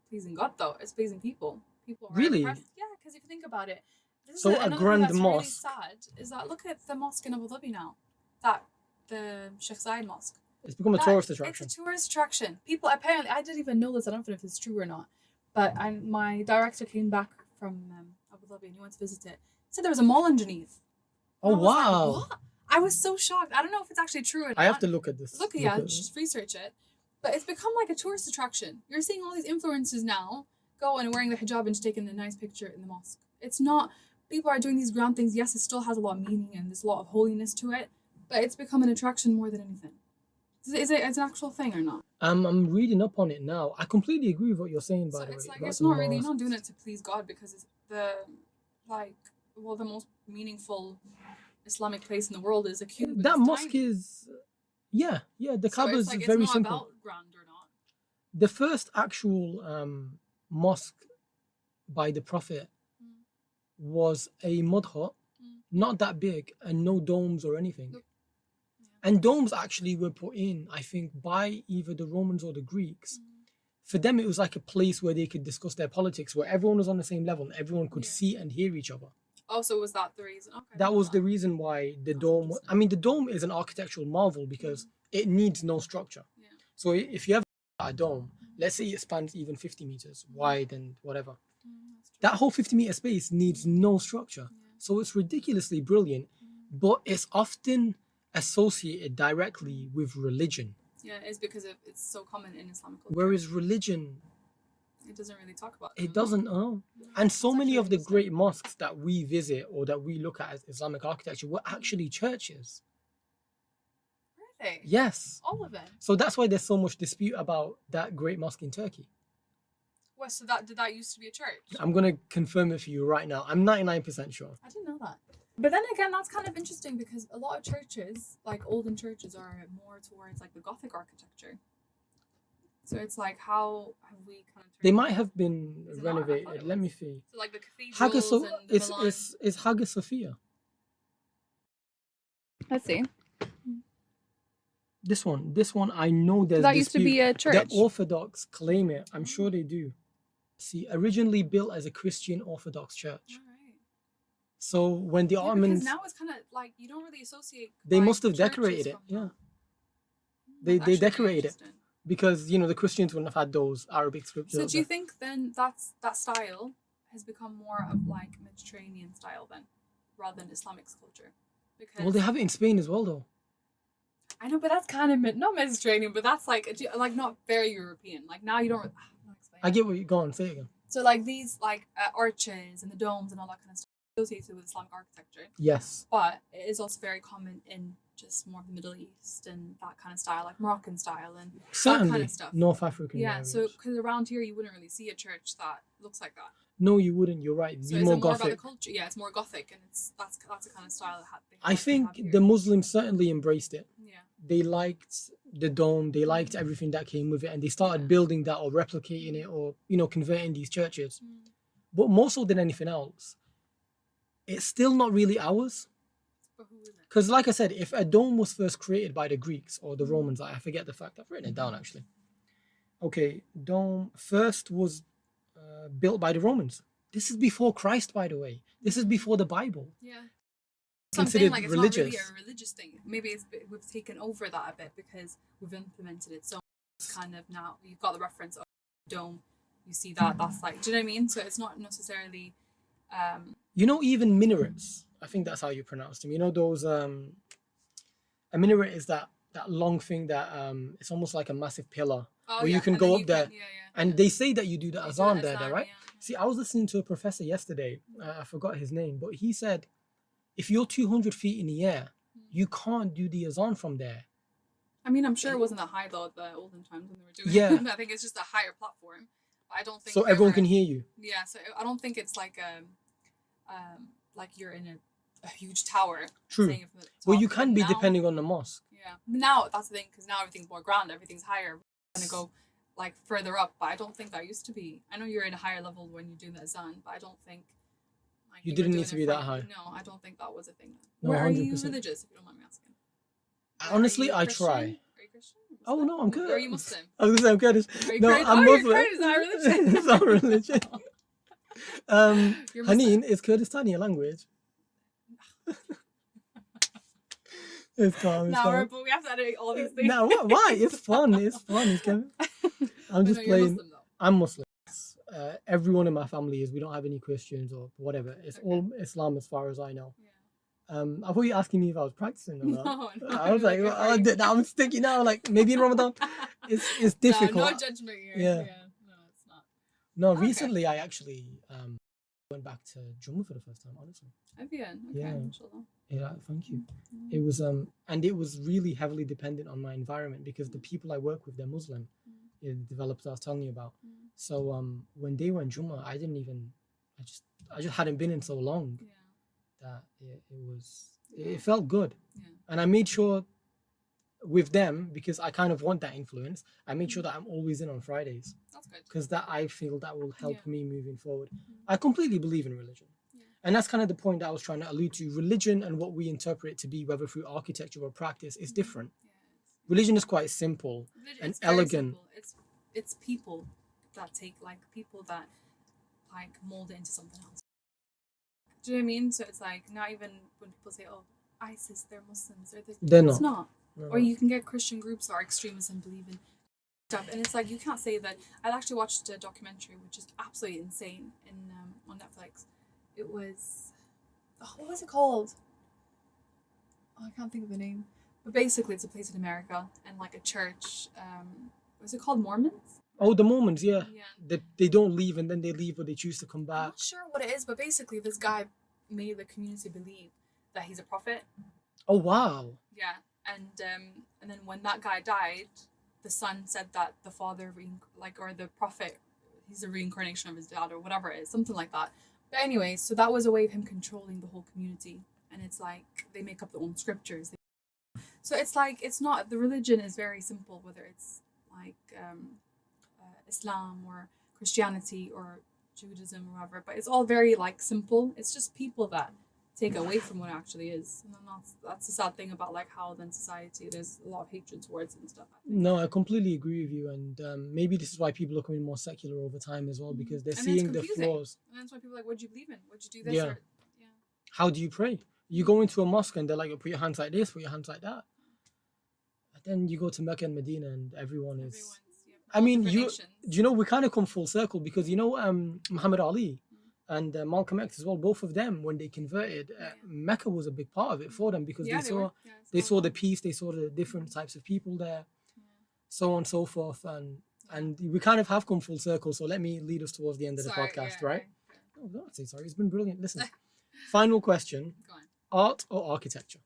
pleasing God though. It's pleasing people. People are Really? impressed. Yeah, because if you think about it, this So is a another grand thing that's really mosque. sad is that look at the mosque in Abu Dhabi now, that the Sheikh Zayed mosque. It's become a That- tourist attraction. It's a tourist attraction. People apparently, I didn't even know this. I don't know if it's true or not. But my director came back from Abu Dhabi and he went to visit it. He said there was a mall underneath. Oh, I was like, wow. what? I was so shocked. I don't know if it's actually true or not. I have to look at this. Look, yeah, just research it. But it's become like a tourist attraction. You're seeing all these influencers now go and wearing the hijab and just taking a nice picture in the mosque. It's not, people are doing these grand things. Yes, it still has a lot of meaning and there's a lot of holiness to it, but it's become an attraction more than anything. Is it an actual thing or not? I'm reading up on it now. I completely agree with what you're saying, by So the way. it's like, about it's the not really, you're mosque. not doing it to please God because it's the most meaningful Islamic place in the world is a cube. and That it's mosque tiny. is, yeah. The So Kaaba it's is like, very it's not simple. about grand or not. The first actual mosque by the Prophet Mm. was a mud hut, Mm. not that big, and no domes or anything. Nope. Yeah. And domes actually were put in, I think, by either the Romans or the Greeks. Mm. For them, it was like a place where they could discuss their politics, where everyone was on the same level and everyone could Yeah. see and hear each other. Oh, so was that the reason? Okay. I That didn't was know the reason why the That's dome. interesting. I mean, the dome is an architectural marvel because it needs no structure. Yeah. So if you have a dome, let's say it spans even 50 meters wide and whatever, That's true. that whole 50-meter space needs no structure. Yeah. So it's ridiculously brilliant, but it's often associated directly with religion. Yeah, it's because it's so common in Islamic culture. Whereas religion, It doesn't really talk about it doesn't know. And so That's many actually of the interesting. great mosques that we visit or that we look at as Islamic architecture were actually churches. Really? Yes. All of it? So that's why there's so much dispute about that great mosque in Turkey. Well, so did that used to be a church? I'm going to confirm it for you right now. I'm 99% sure. I didn't know that. But then again, that's kind of interesting because a lot of churches, like olden churches, are more towards like the Gothic architecture. So it's like, how have we kind of? They might have been Is it not? I thought renovated. it Let me was. see. So like the cathedrals Hagia so- and the Milan. it's Hagia Sophia. Let's see. This one, I know there's That used to be dispute. a church. The Orthodox claim it. I'm sure they do. See, originally built as a Christian Orthodox church. Alright. So when the Yeah, because Ottomans, now it's kind of like you don't really associate. they like, must have churches decorated it. from Yeah, that. they That's actually very decorated it interesting. because the Christians wouldn't have had those Arabic scriptures. So up do you there. think then that style has become more of like Mediterranean style then, rather than Islamic culture? Because Well, they have it in Spain as well, though. I know, but that's kind of not Mediterranean, but that's like not very European. Like now you don't. I'm not explaining. I get what you're going. Say it again. So like these arches and the domes and all that kind of stuff associated with Islamic architecture, Yes. but it is also very common in just more of the Middle East and that kind of style, like Moroccan style and Certainly. that kind of stuff. North African. Yeah, areas. so because around here you wouldn't really see a church that looks like that. No, you wouldn't. You're right. So Be is more it more Gothic. about the culture? Yeah, it's more Gothic, and that's the kind of style they I have think here. the Muslims certainly embraced it. Yeah. They liked the dome. They liked everything that came with it, and they started building that or replicating it or converting these churches. But more so than anything else, it's still not really ours. But who is it? Because, like I said, if a dome was first created by the Greeks or the Romans, I forget the fact. I've written it down actually. Okay, dome first was built by the Romans. This is before Christ, by the way. This is before the Bible. Yeah. Considered Something like it's religious. not really a religious thing. Maybe we've taken over that a bit because we've implemented it. So it's kind of now you've got the reference of dome. You see that's like, do you know what I mean? So it's not necessarily. Even minarets. I think that's how you pronounce them. Those a minaret is that long thing that it's almost like a massive pillar Oh, where yeah, you can and go then up you there. can- yeah. And they say that you do the You do azan the there, azan, right? yeah. See, I was listening to a professor yesterday. I forgot his name, but he said, if you're 200 feet in the air, you can't do the azan from there. I mean, I'm sure it wasn't that high though at the olden times when they were doing Yeah. it. I think it's just a higher platform. But I don't think So they everyone were- can hear you. Yeah, so I don't think it's like like you're in a huge tower. True. saying it from the Well, top, you but can be now- depending on the mosque. Yeah, now that's the thing because now everything's more grand, everything's higher. We're gonna go like further up, but I don't think that used to be. I know you're in a higher level when you're doing the azan, but I don't think like You were didn't doing need to it be for that you. high. No, I don't think that was a thing. No, Where are you 100%. religious, if you don't mind me asking? Honestly, are you I Christian? try. Are you Christian? Oh no, I'm Or are you Kurdish. Muslim? I was gonna say I'm Kurdish. Are you No, Kurdish? I'm Oh, you're Muslim. Kurdish. Is that a religion? It's not a religion. You're Muslim. Haneen, is Kurdistani a language? It's calm. It's No, calm. but we have to edit all these things. No, why? It's fun. It's fun. It's Kevin. I'm But just no, you're playing. Muslim, though. I'm Muslim. Everyone in my family is. We don't have any Christians or whatever. It's Okay. all Islam as far as I know. Yeah. I thought you were asking me if I was practicing or not. No, I was like, are well, you? I'm sticky now. Like maybe in Ramadan, it's difficult. No judgment here. Yeah. No, it's not. No, Okay. recently I actually went back to Jumma for the first time. Honestly, Okay, Yeah. inshallah. yeah, thank you. It was and it was really heavily dependent on my environment because the people I work with, they're Muslim. The developers I was telling you about. So when they went Jumma, I just hadn't been in so long Yeah. that it felt good. Yeah. And I made sure with them, because I kind of want that influence, I made sure that I'm always in on Fridays, That's good. because that I feel that will help Yeah. me moving forward. I completely believe in religion. Yeah. And that's kind of the point that I was trying to allude to. Religion and what we interpret it to be, whether through architecture or practice, is different. Yeah, Religion is quite simple and it's very elegant. simple. It's people that take people that like mold it into something else. Do you know what I mean? So it's like not even when people say, "Oh, ISIS, they're Muslims," They're it's not. not. No, Or you can get Christian groups that are extremists and believe in stuff, and it's like you can't say that. I actually watched a documentary which is absolutely insane on Netflix. It was what was it called? Oh, I can't think of the name. But basically, it's a place in America and like a church. Was it called Mormons? Oh, the Mormons, yeah. Yeah. They don't leave and then they leave, or they choose to come I'm back. not sure what it is, but basically, this guy made the community believe that he's a prophet. Oh wow. Yeah, and then when that guy died, the son said that the father or the prophet, he's a reincarnation of his dad or whatever it is, something like that. But anyway, so that was a way of him controlling the whole community, and it's like they make up their own scriptures. So it's like it's not the religion is very simple, whether it's like Islam or Christianity or Judaism or whatever, but it's all very like simple. It's just people that take away from what it actually is, and then that's the sad thing about like how then society there's a lot of hatred towards it and stuff. No, I completely agree with you, and maybe this is why people are becoming more secular over time as well, because they're And then it's seeing the confusing. flaws. And that's why people are like, what do you believe in? What do you do this? Yeah. Or, yeah. How do you pray? You go into a mosque and they're like, put your hands like this, put your hands like that. And then you go to Mecca and Medina and everyone is. I mean, do you know, we kind of come full circle, because you know Muhammad Ali and Malcolm X as well, both of them, when they converted, Mecca was a big part of it for them, because they saw the peace, they saw the different types of people there, so on and so forth, and we kind of have come full circle. So let me lead us towards the end of the podcast, right? Oh, don't say sorry. It's been brilliant. Listen, final question: art or architecture?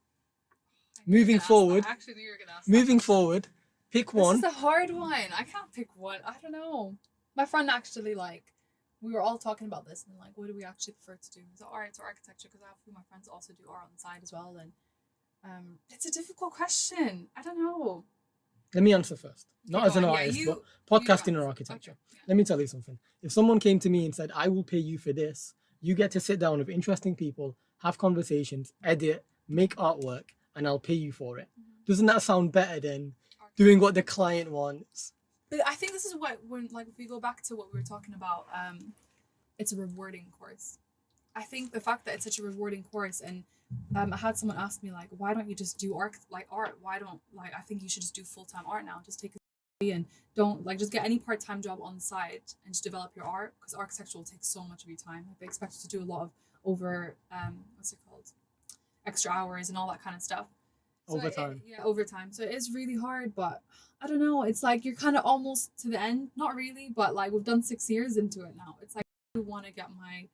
Moving forward, I actually knew you were gonna ask moving forward, pick one. This is a hard one. I can't pick one. I don't know. My friend actually we were all talking about this and like, what do we actually prefer to do? Is it art or architecture? Because I have a few of my friends also do art on the side as well, and it's a difficult question. I don't know. Let me answer first. Not as an artist, but podcasting or architecture. Okay, yeah. Let me tell you something. If someone came to me and said, I will pay you for this, you get to sit down with interesting people, have conversations, edit, make artwork, and I'll pay you for it. Doesn't that sound better than doing what the client wants? But I think this is if we go back to what we were talking about, it's a rewarding course. I think the fact that it's such a rewarding course, and I had someone ask me like, why don't you just do art? Why don't I think you should just do full-time art now. Just take a and don't just get any part-time job on the side and just develop your art, because architecture will take so much of your time. Like they expect you to do a lot of over extra hours and all that kind of stuff. So Overtime. Overtime. So it is really hard, but I don't know. It's like you're kind of almost to the end. Not really, but like we've done 6 years into it now. It's like I want to get my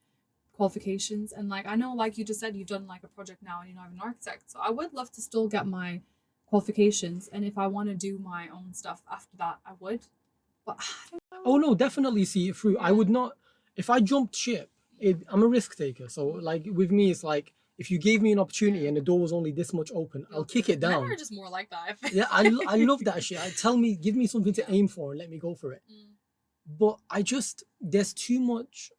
qualifications, and like I know, like you just said, you've done like a project now and I'm an architect. So I would love to still get my qualifications, and if I want to do my own stuff after that, I would. But I don't know. Oh no, definitely see it through. I would not, if I jumped ship, I'm a risk taker. So like with me, it's like, if you gave me an opportunity and the door was only this much open, I'll kick it down. Men are just more like that. Yeah, I love that shit. Give me something to aim for and let me go for it. But there's too much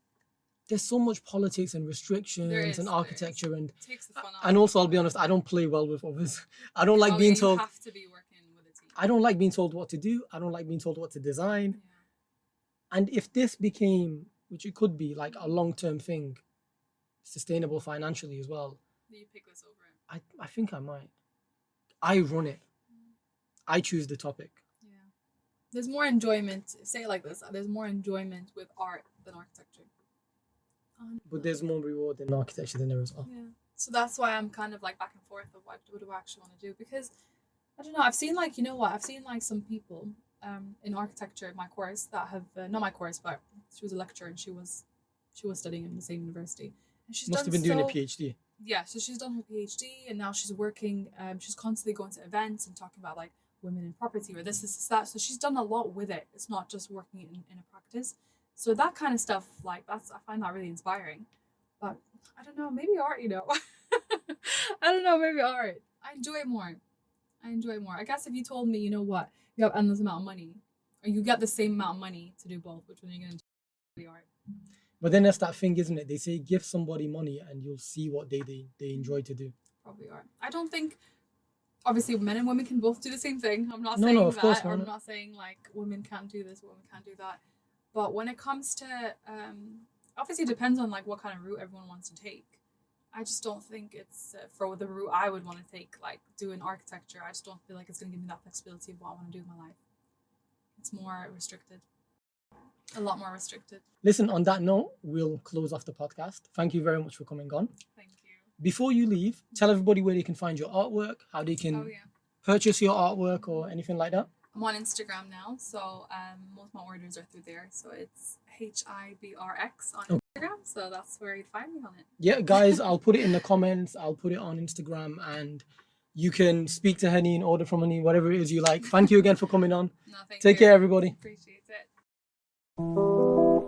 there's so much politics and There restrictions is. and There is. architecture and It takes the fun out. and also I'll be honest, I don't play well with others. I don't like Oh, being yeah, told You have to be working with a team. I don't like being told what to do. I don't like being told what to design. Yeah. And if this became, which it could be, like a long-term thing, sustainable financially as well, Do you pick this over it? I think I might. I run it. I choose the topic. Yeah. There's more enjoyment. Say it like this. There's more enjoyment with art than architecture. But there's more reward in architecture than there is art. Yeah. So that's why I'm kind of like back and forth of what do I actually want to do, because I don't know. I've seen like, you know what? I've seen like some people in architecture in my course that have not my course, but she was a lecturer and she was studying in the same university, and she's Must done have been doing a so- PhD. Yeah, so she's done her PhD and now she's working. She's constantly going to events and talking about like women in property or this, that. So she's done a lot with it. It's not just working in a practice. So that kind of stuff, like I find that really inspiring. But I don't know, maybe art, you know. I don't know, maybe art. I enjoy it more. I guess if you told me, you know what, you have endless amount of money, or you get the same amount of money to do both, which one are you gonna do? The art. But then that's that thing, isn't it? They say give somebody money and you'll see what they enjoy to do. Probably art. I don't think. Obviously, men and women can both do the same thing. I'm not No, saying no, of that, course or I'm not. not saying like women can't do this, women can't do that. But when it comes to, obviously, it depends on like what kind of route everyone wants to take. I just don't think it's for the route I would want to take, like doing architecture. I just don't feel like it's going to give me that flexibility of what I want to do in my life. It's more restricted, a lot more restricted. Listen, on that note, we'll close off the podcast. Thank you very much for coming on. Thank you. Before you leave, tell everybody where they can find your artwork, how they can Oh yeah. purchase your artwork or anything like that. I'm on Instagram now, so most of my orders are through there. So it's HIBRX on Instagram, so that's where you find me on it. Yeah, guys, I'll put it in the comments. I'll put it on Instagram, and you can speak to Haneen, order from Haneen, whatever it is you like. Thank you again for coming on. No, thank Take you. care, everybody. Appreciate it.